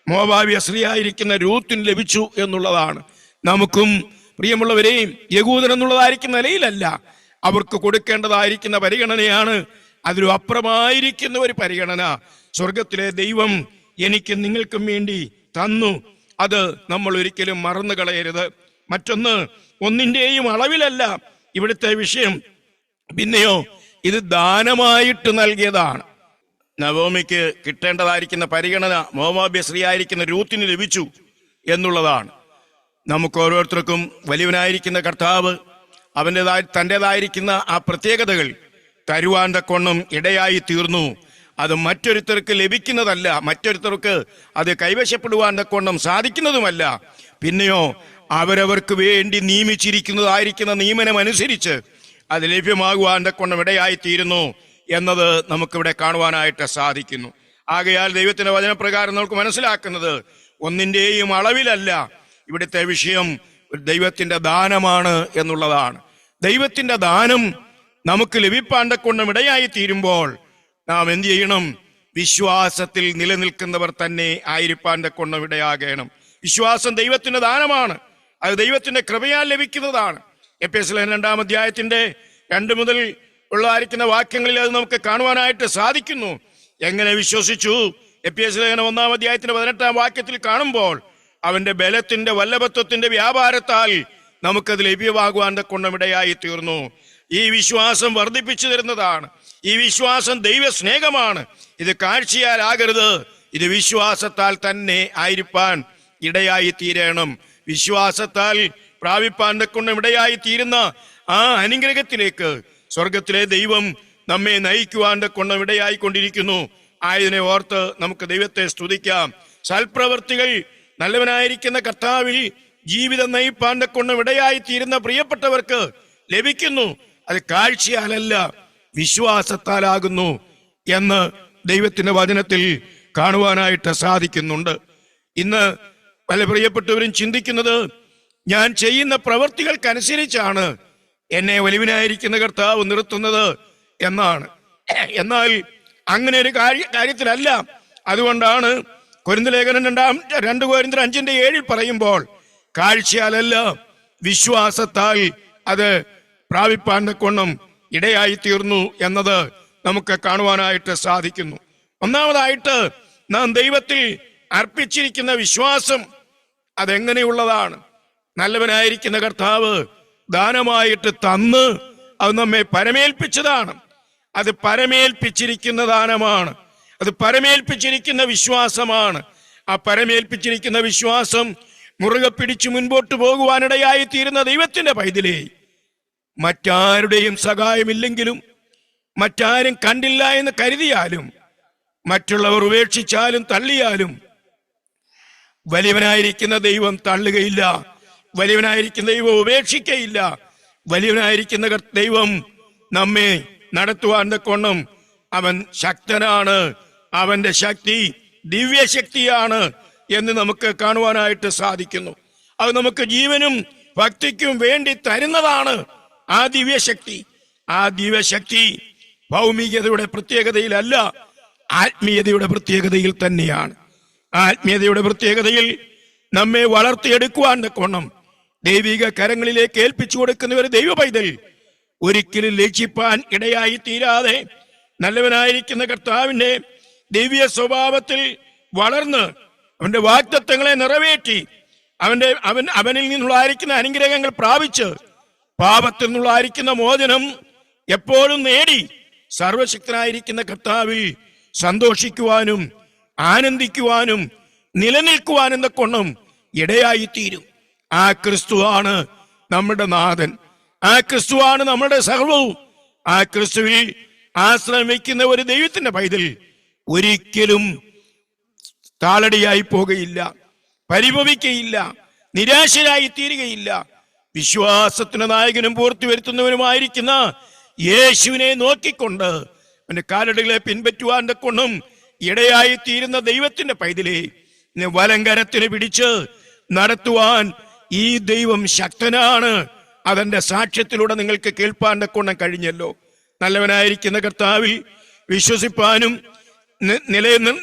മോവാബി സ്ത്രീയായിരിക്കുന്ന രൂത്തിന് ലഭിച്ചു എന്നുള്ളതാണ്. നമുക്കും പ്രിയമുള്ളവരെയും യഹൂദൻ എന്നുള്ളതായിരിക്കുന്ന നിലയിലല്ല, അവർക്ക് കൊടുക്കേണ്ടതായിരിക്കുന്ന പരിഗണനയാണ്. അതിലും അപ്പുറമായിരിക്കുന്ന ഒരു പരിഗണന സ്വർഗത്തിലെ ദൈവം എനിക്കും നിങ്ങൾക്കും വേണ്ടി തന്നു. അത് നമ്മൾ ഒരിക്കലും മറന്നു കളയരുത്. മറ്റൊന്ന്, ഒന്നിന്റെയും അളവിലല്ല ഇവിടുത്തെ വിഷയം. പിന്നെയോ ഇത് ദാനമായിട്ട് നൽകിയതാണ്. നവോമിക്ക് കിട്ടേണ്ടതായിരിക്കുന്ന പരിഗണന മോവാബ്യ സ്ത്രീയായിരിക്കുന്ന രൂത്തിന് ലഭിച്ചു എന്നുള്ളതാണ്. നമുക്ക് ഓരോരുത്തർക്കും വലിയവനായിരിക്കുന്ന കർത്താവ് തൻ്റെതായിരിക്കുന്ന ആ പ്രത്യേകതകൾ തരുവാൻ തക്കവണ്ണം ഇടയായി തീർന്നു. അത് മറ്റൊരുത്തർക്ക് ലഭിക്കുന്നതല്ല, മറ്റൊരുത്തർക്ക് അത് കൈവശപ്പെടുവാൻ തക്കവണ്ണം സാധിക്കുന്നതുമല്ല. പിന്നെയോ അവരവർക്ക് വേണ്ടി നിയമിച്ചിരിക്കുന്നതായിരിക്കുന്ന നിയമനം അനുസരിച്ച് അത് ലഭ്യമാകുവാൻ തക്കവണ്ണം ഇടയായി തീരുന്നു എന്നത് നമുക്കിവിടെ കാണുവാനായിട്ട് സാധിക്കുന്നു. ആകയാൽ ദൈവത്തിന്റെ വചനപ്രകാരം നമുക്ക് മനസ്സിലാക്കുന്നത് ഒന്നിന്റെയും അളവിലല്ല ഇവിടുത്തെ വിഷയം, ദൈവത്തിന്റെ ദാനമാണ് എന്നുള്ളതാണ്. ദൈവത്തിന്റെ ദാനം നമുക്ക് ലഭിപ്പാൻ തക്കവണ്ണം ഇടയായി തീരുമ്പോൾ നാം എന്ത് ചെയ്യണം? വിശ്വാസത്തിൽ നിലനിൽക്കുന്നവർ തന്നെ ആയിരിക്കാൻ തക്കവണ്ണം ഇടയാകണം. വിശ്വാസം ദൈവത്തിന്റെ ദാനമാണ്, അത് ദൈവത്തിന്റെ കൃപയാൽ ലഭിക്കുന്നതാണ്. എഫേസ്യർ 2-ാം അധ്യായത്തിന്റെ 2 മുതൽ ഉള്ളതായിരിക്കുന്ന വാക്യങ്ങളിൽ അത് നമുക്ക് കാണുവാനായിട്ട് സാധിക്കുന്നു. എങ്ങനെ വിശ്വസിച്ചു? എഫേസ്യർ 1-ാം അധ്യായത്തിന്റെ 18-ാം വാക്യത്തിൽ കാണുമ്പോൾ അവന്റെ ബലത്തിന്റെ വല്ലഭത്വത്തിന്റെ വ്യാപാരത്താൽ നമുക്കത് ലഭ്യമാകുവാൻ തക്കവണ്ണം ഇടയായി തീർന്നു. ഈ വിശ്വാസം വർദ്ധിപ്പിച്ചു തരുന്നതാണ്. ഈ വിശ്വാസം ദൈവ സ്നേഹമാണ്. ഇത് കാഴ്ചയാലാകരുത്, ഇത് വിശ്വാസത്താൽ തന്നെ ആയിരിക്കാൻ ഇടയായി തീരണം. വിശ്വാസത്താൽ പ്രാപിപ്പാൻ തക്കവണ്ണം ഇടയായി തീരുന്ന ആ അനുഗ്രഹത്തിലേക്ക് സ്വർഗത്തിലെ ദൈവം നമ്മെ നയിക്കുവാൻ തക്കവണ്ണം ഇടയായിക്കൊണ്ടിരിക്കുന്നു. ആയതിനെ ഓർത്ത് നമുക്ക് ദൈവത്തെ സ്തുതിക്കാം. സൽപ്രവൃത്തികൾ നല്ലവനായിരിക്കുന്ന കർത്താവിൽ ജീവിതം നയിപ്പാൻ തക്കവണ്ണം ഇടയായി തീരുന്ന പ്രിയപ്പെട്ടവർക്ക് ലഭിക്കുന്നു. അത് കാഴ്ചയാലല്ല, വിശ്വാസത്താലാകുന്നു എന്ന് ദൈവത്തിന്റെ വചനത്തിൽ കാണുവാനായിട്ട് സാധിക്കുന്നുണ്ട്. ഇന്ന് പല പ്രിയപ്പെട്ടവരും ചിന്തിക്കുന്നത് ഞാൻ ചെയ്യുന്ന പ്രവൃത്തികൾക്കനുസരിച്ചാണ് എന്നെ വലിയവനായിരിക്കുന്ന കർത്താവ് നിർത്തുന്നത് എന്നാണ്. എന്നാൽ അങ്ങനെ ഒരു കാര്യത്തിലല്ല. അതുകൊണ്ടാണ് കൊരിന്ത്യലേഖനം 2 കൊരിന്ത്യർ 5:7 പറയുമ്പോൾ കാഴ്ചയാലല്ല വിശ്വാസത്താൽ അത് പ്രാപിപ്പാൻ തക്കവണ്ണം ഇടയായി തീർന്നു എന്നത് നമുക്ക് കാണുവാനായിട്ട് സാധിക്കുന്നു. ഒന്നാമതായിട്ട് നാം ദൈവത്തിൽ അർപ്പിച്ചിരിക്കുന്ന വിശ്വാസം അതെങ്ങനെയുള്ളതാണ്? നല്ലവനായിരിക്കുന്ന കർത്താവ് ദാനമായിട്ട് തന്ന് അത് നമ്മെ പരമേൽപ്പിച്ചതാണ്. അത് പരമേൽപ്പിച്ചിരിക്കുന്ന ദാനമാണ്, അത് പരമേൽപ്പിച്ചിരിക്കുന്ന വിശ്വാസമാണ്. ആ പരമേൽപ്പിച്ചിരിക്കുന്ന വിശ്വാസം മുറുകെ പിടിച്ചു മുൻപോട്ട് പോകുവാനിടയായി തീരുന്ന ദൈവത്തിന്റെ പൈതലേ, മറ്റാരുടെയും സഹായമില്ലെങ്കിലും, മറ്റാരും കണ്ടില്ല എന്ന് കരുതിയാലും, മറ്റുള്ളവർ ഉപേക്ഷിച്ചാലും തള്ളിയാലും വലിയവനായിരിക്കുന്ന ദൈവം തള്ളുകയില്ല, വലിയവനായിരിക്കുന്ന ദൈവം ഉപേക്ഷിക്കയില്ല. വലിയവനായിരിക്കുന്ന ദൈവം നമ്മെ നടത്തുവാൻ തക്കവണ്ണം അവൻ ശക്തനാണ്. അവന്റെ ശക്തി ദിവ്യശക്തിയാണ് എന്ന് നമുക്ക് കാണുവാനായിട്ട് സാധിക്കുന്നു. അത് നമുക്ക് ജീവനും ഭക്തിക്കും വേണ്ടി തരുന്നതാണ് ആ ദിവ്യശക്തി. ആ ദിവ്യശക്തി ഭൗമികതയുടെ പ്രത്യേകതയിലല്ല, ആത്മീയതയുടെ പ്രത്യേകതയിൽ തന്നെയാണ്. ആത്മീയതയുടെ പ്രത്യേകതയിൽ നമ്മെ വളർത്തിയെടുക്കുവാൻ തക്കവണ്ണം ദൈവിക കരങ്ങളിലേക്ക് ഏൽപ്പിച്ചു കൊടുക്കുന്ന ഒരു ദൈവ പൈതൽ ഒരിക്കലും ലജ്ജിപ്പാൻ ഇടയായി തീരാതെ നല്ലവനായിരിക്കുന്ന കർത്താവിന്റെ ദിവ്യ സ്വഭാവത്തിൽ വളർന്ന് അവന്റെ വാഗ്ദത്തങ്ങളെ നിറവേറ്റി അവനിൽ നിന്നുള്ളായിരിക്കുന്ന അനുഗ്രഹങ്ങൾ പ്രാപിച്ച് പാപത്തിൽ നിന്നുള്ളായിരിക്കുന്ന മോചനം എപ്പോഴും നേടി സർവശക്തനായിരിക്കുന്ന കർത്താവിൽ സന്തോഷിക്കുവാനും ആനന്ദിക്കുവാനും നിലനിൽക്കുവാനും തക്കവണ്ണം ഇടയായി തീരും. ആ ക്രിസ്തുവാണ് നമ്മുടെ നാഥൻ, ആ ക്രിസ്തുവാണ് നമ്മുടെ സർവവും. ആ ക്രിസ്തുവിൽ ആശ്രമിക്കുന്ന ഒരു ദൈവത്തിന്റെ പൈതൽ ഒരിക്കലും താളടിയായി പോകുകയില്ല, പരിഭവിക്കയില്ല, നിരാശരായി തീരുകയില്ല. വിശ്വാസത്തിന്റെ നായകനും പൂർത്തി വരുത്തുന്നവനുമായിരിക്കുന്ന യേശുവിനെ നോക്കിക്കൊണ്ട് അവന്റെ കാലടികളെ പിൻപറ്റുവാൻ തക്കവണ്ണം ഇടയായി തീരുന്ന ദൈവത്തിന്റെ പൈതലെ വലങ്കരത്തിന് പിടിച്ച് നടത്തുവാൻ ഈ ദൈവം ശക്തനാണ്. അതെന്റെ സാക്ഷ്യത്തിലൂടെ നിങ്ങൾക്ക് കേൾപ്പാൻ തക്കവണ്ണം കഴിഞ്ഞല്ലോ. നല്ലവനായിരിക്കുന്ന കർത്താവിൽ വിശ്വസിപ്പാനും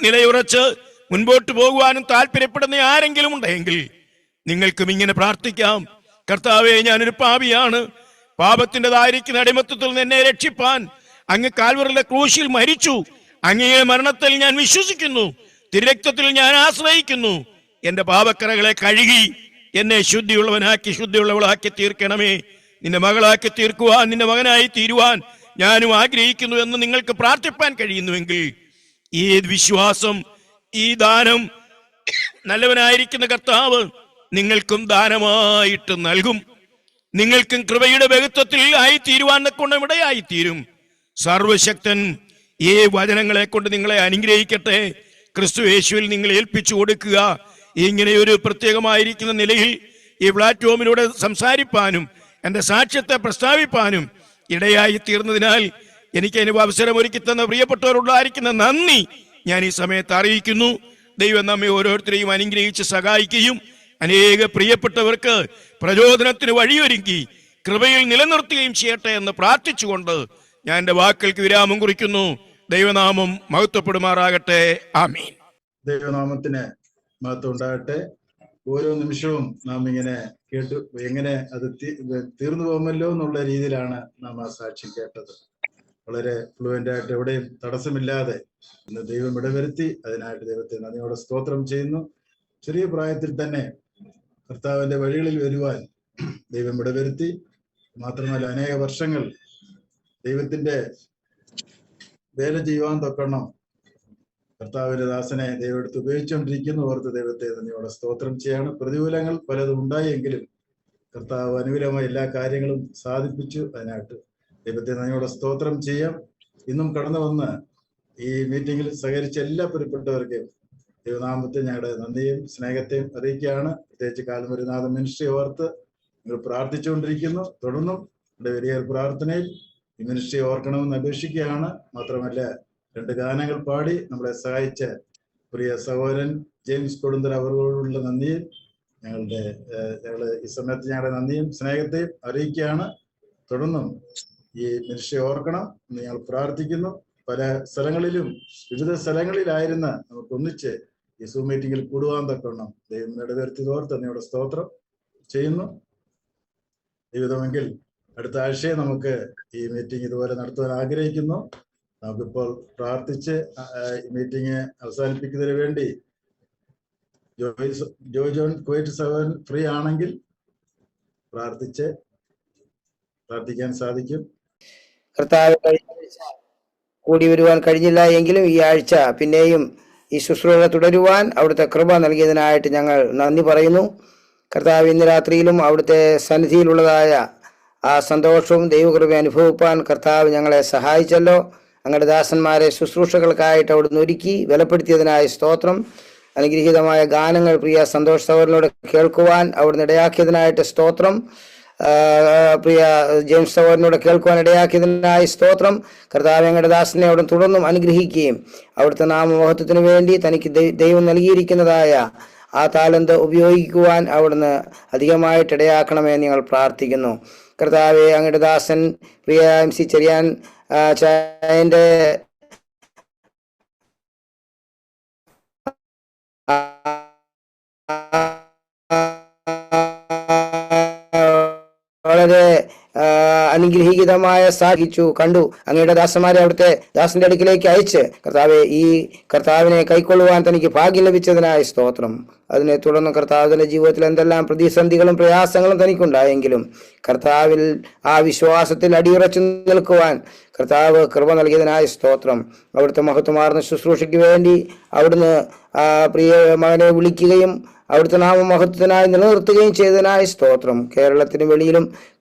നിലയുറച്ച് മുൻപോട്ട് പോകുവാനും താല്പര്യപ്പെടുന്ന ആരെങ്കിലും ഉണ്ടെങ്കിൽ നിങ്ങൾക്കും ഇങ്ങനെ പ്രാർത്ഥിക്കാം. കർത്താവേ, ഞാനൊരു പാപിയാണ്, പാപത്തിൻ്റെതായിരിക്കുന്ന അടിമത്തത്തിൽ നിന്ന് എന്നെ രക്ഷിപ്പാൻ അങ്ങ് കാൽവറിലെ ക്രൂശിൽ മരിച്ചു, അങ്ങയുടെ മരണത്തിൽ ഞാൻ വിശ്വസിക്കുന്നു, തിരുരക്തത്തിൽ ഞാൻ ആശ്രയിക്കുന്നു. എന്റെ പാപക്കറകളെ കഴുകി എന്നെ ശുദ്ധിയുള്ളവളാക്കി തീർക്കണമേ. നിന്റെ മകളാക്കി തീർക്കുവാൻ, നിന്റെ മകനായി തീരുവാൻ ഞാനും ആഗ്രഹിക്കുന്നു എന്ന് നിങ്ങൾക്ക് പ്രാർത്ഥിപ്പാൻ കഴിയുന്നുവെങ്കിൽ ഈ വിശ്വാസം, ഈ ദാനം നല്ലവനായിരിക്കുന്ന കർത്താവ് നിങ്ങൾക്കും ദാനമായിട്ട് നൽകും. നിങ്ങൾക്കും കൃപയുടെ ബഹുത്വത്തിൽ ആയിത്തീരുവാൻ കൊണ്ട് ഇടയായിത്തീരും. സർവശക്തൻ ഈ വചനങ്ങളെ കൊണ്ട് നിങ്ങളെ അനുഗ്രഹിക്കട്ടെ. ക്രിസ്തു യേശുവിൽ നിങ്ങൾ ഏൽപ്പിച്ചു കൊടുക്കുക. ഇങ്ങനെയൊരു പ്രത്യേകമായിരിക്കുന്ന നിലയിൽ ഈ പ്ലാറ്റ്ഫോമിലൂടെ സംസാരിപ്പാനും എൻ്റെ സാക്ഷ്യത്തെ പ്രസ്താവിപ്പാനും ഇടയായി തീർന്നതിനാൽ എനിക്ക് അതിന് അവസരം ഒരുക്കി തന്ന പ്രിയപ്പെട്ടവരുള്ളായിരിക്കുന്ന നന്ദി ഞാൻ ഈ സമയത്ത് അറിയിക്കുന്നു. ദൈവം നമ്മെ ഓരോരുത്തരെയും അനുഗ്രഹിച്ച് സഹായിക്കുകയും അനേക പ്രിയപ്പെട്ടവർക്ക് പ്രചോദനത്തിന് വഴിയൊരുക്കി കൃപയിൽ നിലനിർത്തുകയും ചെയ്യട്ടെ എന്ന് പ്രാർത്ഥിച്ചുകൊണ്ട് ഞാൻ എൻ്റെ വാക്കുകൾക്ക് വിരാമം കുറിക്കുന്നു. ദൈവനാമം മഹത്വപ്പെടുമാറാകട്ടെ. ആമീൻ. ദൈവനാമത്തിന് മഹത്വം ഉണ്ടാകട്ടെ. ഓരോ നിമിഷവും നാം ഇങ്ങനെ കേട്ടു, എങ്ങനെ അത് തീർന്നു പോകുമല്ലോ എന്നുള്ള രീതിയിലാണ് നാം ആ സാക്ഷ്യം കേട്ടത്. വളരെ ഫ്ലുവൻ്റ് ആയിട്ട് എവിടെയും തടസ്സമില്ലാതെ ഇന്ന് ദൈവം ഇടവരുത്തി. അതിനായിട്ട് ദൈവത്തെ നന്ദിയോടെ സ്തോത്രം ചെയ്യുന്നു. ചെറിയ പ്രായത്തിൽ തന്നെ കർത്താവിന്റെ വഴികളിൽ വരുവാൻ ദൈവം ഇടവരുത്തി. മാത്രമല്ല അനേക വർഷങ്ങൾ ദൈവത്തിന്റെ വേല ചെയ്യുവാൻ തൊക്കണം കർത്താവിന്റെ ദാസനെ ദൈവം എടുത്ത് ഉപയോഗിച്ചുകൊണ്ടിരിക്കുന്നു. ഓർത്ത് ദൈവത്തെ നന്ദിയോടെ സ്തോത്രം ചെയ്യാണ്. പ്രതികൂലങ്ങൾ പലതും ഉണ്ടായെങ്കിലും കർത്താവ് അനുകൂലമായ എല്ലാ കാര്യങ്ങളും സാധിപ്പിച്ചു. അതിനായിട്ട് ദൈവത്തെ നന്ദിയോടെ സ്തോത്രം ചെയ്യാം. ഇന്നും കടന്നു വന്ന് ഈ മീറ്റിംഗിൽ സഹകരിച്ച എല്ലാ പ്രിയപ്പെട്ടവർക്കും ദൈവനാമത്തെ ഞങ്ങളുടെ നന്ദിയും സ്നേഹത്തെയും അറിയിക്കുകയാണ്. പ്രത്യേകിച്ച് കാൽമുരുനാഥ മിനിസ്ട്രി ഓർത്ത് നിങ്ങൾ പ്രാർത്ഥിച്ചുകൊണ്ടിരിക്കുന്നു. തുടർന്നും ഇവിടെ വലിയ പ്രാർത്ഥനയിൽ ഈ മിനിസ്ട്രി ഓർക്കണമെന്ന് അപേക്ഷിക്കുകയാണ്. മാത്രമല്ല 2 ഗാനങ്ങൾ പാടി നമ്മളെ സഹായിച്ച പ്രിയ സഹോദരൻ ജെയിംസ് കൊടുന്തൽ അവരോടുള്ള നന്ദിയും ഞങ്ങൾ ഈ സമയത്ത് ഞങ്ങളുടെ നന്ദിയും സ്നേഹത്തെയും അറിയിക്കുകയാണ്. തുടർന്നും ഈ മിനിസ്ട്രി ഓർക്കണം എന്ന് ഞങ്ങൾ പ്രാർത്ഥിക്കുന്നു. പല സ്ഥലങ്ങളിലും വിവിധ സ്ഥലങ്ങളിലായിരുന്ന നമുക്ക് ഒന്നിച്ച് ഈ സൂം മീറ്റിംഗിൽ കൂടുവാൻ തക്കണം ദൈവം ഇടവരുത്തി ഓർത്ത് തന്നെയുടെ സ്തോത്രം ചെയ്യുന്നു. ജീവിതമെങ്കിൽ അടുത്ത ആഴ്ചയെ നമുക്ക് ഈ മീറ്റിംഗ് ഇതുപോലെ നടത്തുവാൻ ആഗ്രഹിക്കുന്നു. നമുക്കിപ്പോൾ പ്രാർത്ഥിച്ച് ഈ മീറ്റിംഗ് അവസാനിപ്പിക്കുന്നതിന് വേണ്ടി ജോയ് ജോൺ കുവൈറ്റ് സഹോദരൻ ഫ്രീ ആണെങ്കിൽ പ്രാർത്ഥിക്കാൻ സാധിക്കും. കർത്താവ് കൂടി വരുവാൻ കഴിഞ്ഞില്ല എങ്കിലും ഈ ആഴ്ച പിന്നെയും ഈ ശുശ്രൂഷ തുടരുവാൻ അവിടുത്തെ കൃപ നൽകിയതിനായിട്ട് ഞങ്ങൾ നന്ദി പറയുന്നു. കർത്താവ് ഇന്ന് രാത്രിയിലും അവിടുത്തെ സന്നിധിയിലുള്ളതായ ആ സന്തോഷവും ദൈവകൃപ അനുഭവിപ്പാൻ കർത്താവ് ഞങ്ങളെ സഹായിച്ചല്ലോ. അങ്ങയുടെ ദാസന്മാരെ ശുശ്രൂഷകൾക്കായിട്ട് അവിടുന്ന് ഒരുക്കി ബലപ്പെടുത്തിയതിനായ സ്തോത്രം. അനുഗ്രഹീതമായ ഗാനങ്ങൾ പ്രിയ സന്തോഷ് സഹോദരനോട് കേൾക്കുവാൻ അവിടുന്ന് ഇടയാക്കിയതിനായിട്ട് സ്തോത്രം. പ്രിയ ജെയിംസ് സഹോദരനോട് കേൾക്കുവാൻ ഇടയാക്കിയതിനായി സ്തോത്രം. കർത്താവ് ഞങ്ങളുടെ ദാസനെ അവിടെ തുടർന്നും അനുഗ്രഹിക്കുകയും അവിടുത്തെ നാമമഹത്വത്തിന് വേണ്ടി തനിക്ക് ദൈവം നൽകിയിരിക്കുന്നതായ ആ താലന്ത് ഉപയോഗിക്കുവാൻ അവിടുന്ന് അധികമായിട്ട് ഇടയാക്കണമെന്ന് ഞങ്ങൾ പ്രാർത്ഥിക്കുന്നു. കർത്താവെ, അങ്ങയുടെ ദാസൻ പ്രിയ MC ചെറിയാൻ ചായന്റെ വളരെ അനുഗ്രഹീതമായ സാധിച്ചു കണ്ടു. അങ്ങയുടെ ദാസന്മാരെ അവിടുത്തെ ദാസന്റെ അടുക്കിലേക്ക് അയച്ച് കർത്താവെ ഈ കർത്താവിനെ കൈക്കൊള്ളുവാൻ തനിക്ക് ഭാഗ്യം ലഭിച്ചതിനായ സ്തോത്രം. അതിനെ തുടർന്ന് കർത്താവിന്റെ ജീവിതത്തിൽ എന്തെല്ലാം പ്രതിസന്ധികളും പ്രയാസങ്ങളും തനിക്കുണ്ടായെങ്കിലും കർത്താവിൽ ആ വിശ്വാസത്തിൽ അടിയുറച്ചു നിൽക്കുവാൻ കർത്താവ് കൃപ നൽകിയതിനായ സ്തോത്രം. അവിടുത്തെ മഹത്വമാർന്ന ശുശ്രൂഷയ്ക്ക് വേണ്ടി അവിടുന്ന് പ്രിയ മകനെ വിളിക്കുകയും അവിടുത്തെ നാമമഹത്വത്തിനായി നിലനിർത്തുകയും ചെയ്തതിനായ സ്തോത്രം.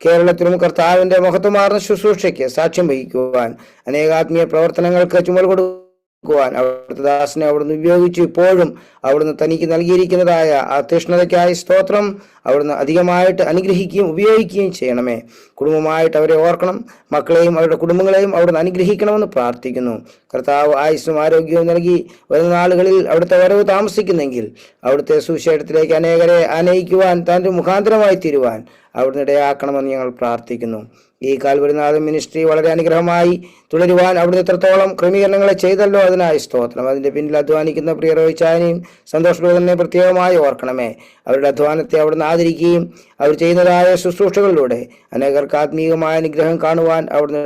കേരളത്തിലും കർത്താവിന്റെ മഹത്വമാർന്ന ശുശ്രൂഷയ്ക്ക് സാക്ഷ്യം വഹിക്കുവാൻ അനേകാത്മീയ പ്രവർത്തനങ്ങൾക്ക് ചുമൽ കൊടുക്കുവാൻ അവിടുത്തെ ദാസനെ അവിടുന്ന് ഉപയോഗിച്ചു. ഇപ്പോഴും അവിടുന്ന് തനിക്ക് നൽകിയിരിക്കുന്നതായ ആ തീഷ്ണതയ്ക്കായി സ്തോത്രം. അവിടുന്ന് അധികമായിട്ട് അനുഗ്രഹിക്കുകയും ഉപയോഗിക്കുകയും ചെയ്യണമേ. കുടുംബമായിട്ട് അവരെ ഓർക്കണം. മക്കളെയും അവരുടെ കുടുംബങ്ങളെയും അവിടുന്ന് അനുഗ്രഹിക്കണമെന്ന് പ്രാർത്ഥിക്കുന്നു. കർത്താവ് ആയുസ്സും ആരോഗ്യവും നൽകി വരുന്ന നാളുകളിൽ അവിടുത്തെ വരവ് താമസിക്കുന്നെങ്കിൽ അവിടുത്തെ സുവിശേഷത്തിലേക്ക് അനേകരെ ആനയിക്കുവാൻ തൻ്റെ മുഖാന്തരമായി തീരുവാൻ അവിടുന്ന് ഇടയാക്കണമെന്ന് ഞങ്ങൾ പ്രാർത്ഥിക്കുന്നു. ഈ കാൽവരിനാഥ മിനിസ്ട്രി വളരെ അനുഗ്രഹമായി തുടരുവാൻ അവിടുന്ന് എത്രത്തോളം ക്രമീകരണങ്ങളെ ചെയ്തല്ലോ, അതിനായി സ്തോത്രം. അതിന്റെ പിന്നിൽ അധ്വാനിക്കുന്ന പ്രിയ റോയിച്ചാനെയും സന്തോഷപ്രദനെ പ്രത്യേകമായി ഓർക്കണമേ. അവരുടെ അധ്വാനത്തെ അവിടുന്ന് ആദരിക്കുകയും അവർ ചെയ്യുന്നതായ ശുശ്രൂഷകളിലൂടെ അനേകർക്ക് ആത്മീയമായ അനുഗ്രഹം കാണുവാൻ അവിടുന്ന്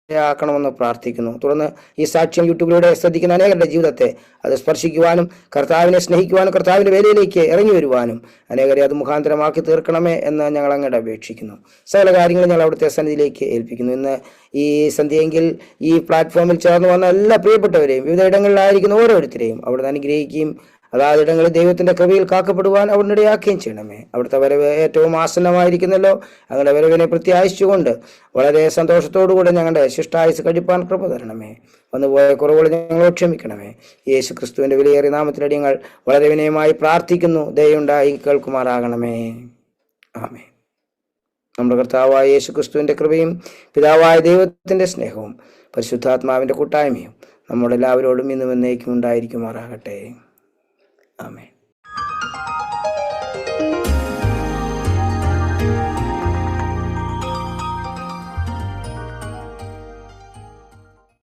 ആക്കണമെന്ന് പ്രാർത്ഥിക്കുന്നു. തുടർന്ന് ഈ സാക്ഷ്യം യൂട്യൂബിലൂടെ ശ്രദ്ധിക്കുന്ന അനേകരുടെ ജീവിതത്തെ അത് സ്പർശിക്കുവാനും കർത്താവിനെ സ്നേഹിക്കുവാനും കർത്താവിൻ്റെ വേലയിലേക്ക് ഇറങ്ങി വരുവാനും അനേകരെ അത് മുഖാന്തരമാക്കി തീർക്കണമേ എന്ന് ഞങ്ങൾ അങ്ങോട്ട് അപേക്ഷിക്കുന്നു. സകല കാര്യങ്ങളും ഞങ്ങൾ അവിടുത്തെ സന്നിധിയിലേക്ക് ഏൽപ്പിക്കുന്നു. ഇന്ന് ഈ സന്ധ്യയെങ്കിൽ ഈ പ്ലാറ്റ്ഫോമിൽ ചേർന്ന് വന്ന എല്ലാ പ്രിയപ്പെട്ടവരെയും വിവിധ ഇടങ്ങളിലായിരിക്കുന്ന ഓരോരുത്തരെയും അവിടുന്ന് അനുഗ്രഹിക്കുകയും അതാത് ഇടങ്ങളിൽ ദൈവത്തിന്റെ കൃപയിൽ കാക്കപ്പെടുവാൻ അവിടുന്ന് ഇടയാക്കുകയും ചെയ്യണമേ. അവിടുത്തെ വരവ് ഏറ്റവും ആസന്നമായിരിക്കുന്നല്ലോ. അങ്ങനെ വരവിനെ പ്രത്യാശിച്ചുകൊണ്ട് വളരെ സന്തോഷത്തോടുകൂടെ ഞങ്ങളുടെ ശിഷ്ടായുസ് കഴിപ്പാൻ കൃപ തരണമേ. വന്നുപോയ കുറവുകൾ ഞങ്ങൾ ക്ഷമിക്കണമേ. യേശു ക്രിസ്തുവിന്റെ വിലയേറിയ നാമത്തിലടി ഞങ്ങൾ വളരെ വിനയമായി പ്രാർത്ഥിക്കുന്നു. ദയയുണ്ടായി കേൾക്കുമാറാകണമേ. ആമേൻ. നമ്മുടെ കർത്താവായ യേശു ക്രിസ്തുവിന്റെ കൃപയും പിതാവായ ദൈവത്തിന്റെ സ്നേഹവും പരിശുദ്ധാത്മാവിന്റെ കൂട്ടായ്മയും നമ്മളെല്ലാവരോടും ഇന്നും എന്നേക്കും ഉണ്ടായിരിക്കുമാറാകട്ടെ. ആമേൻ.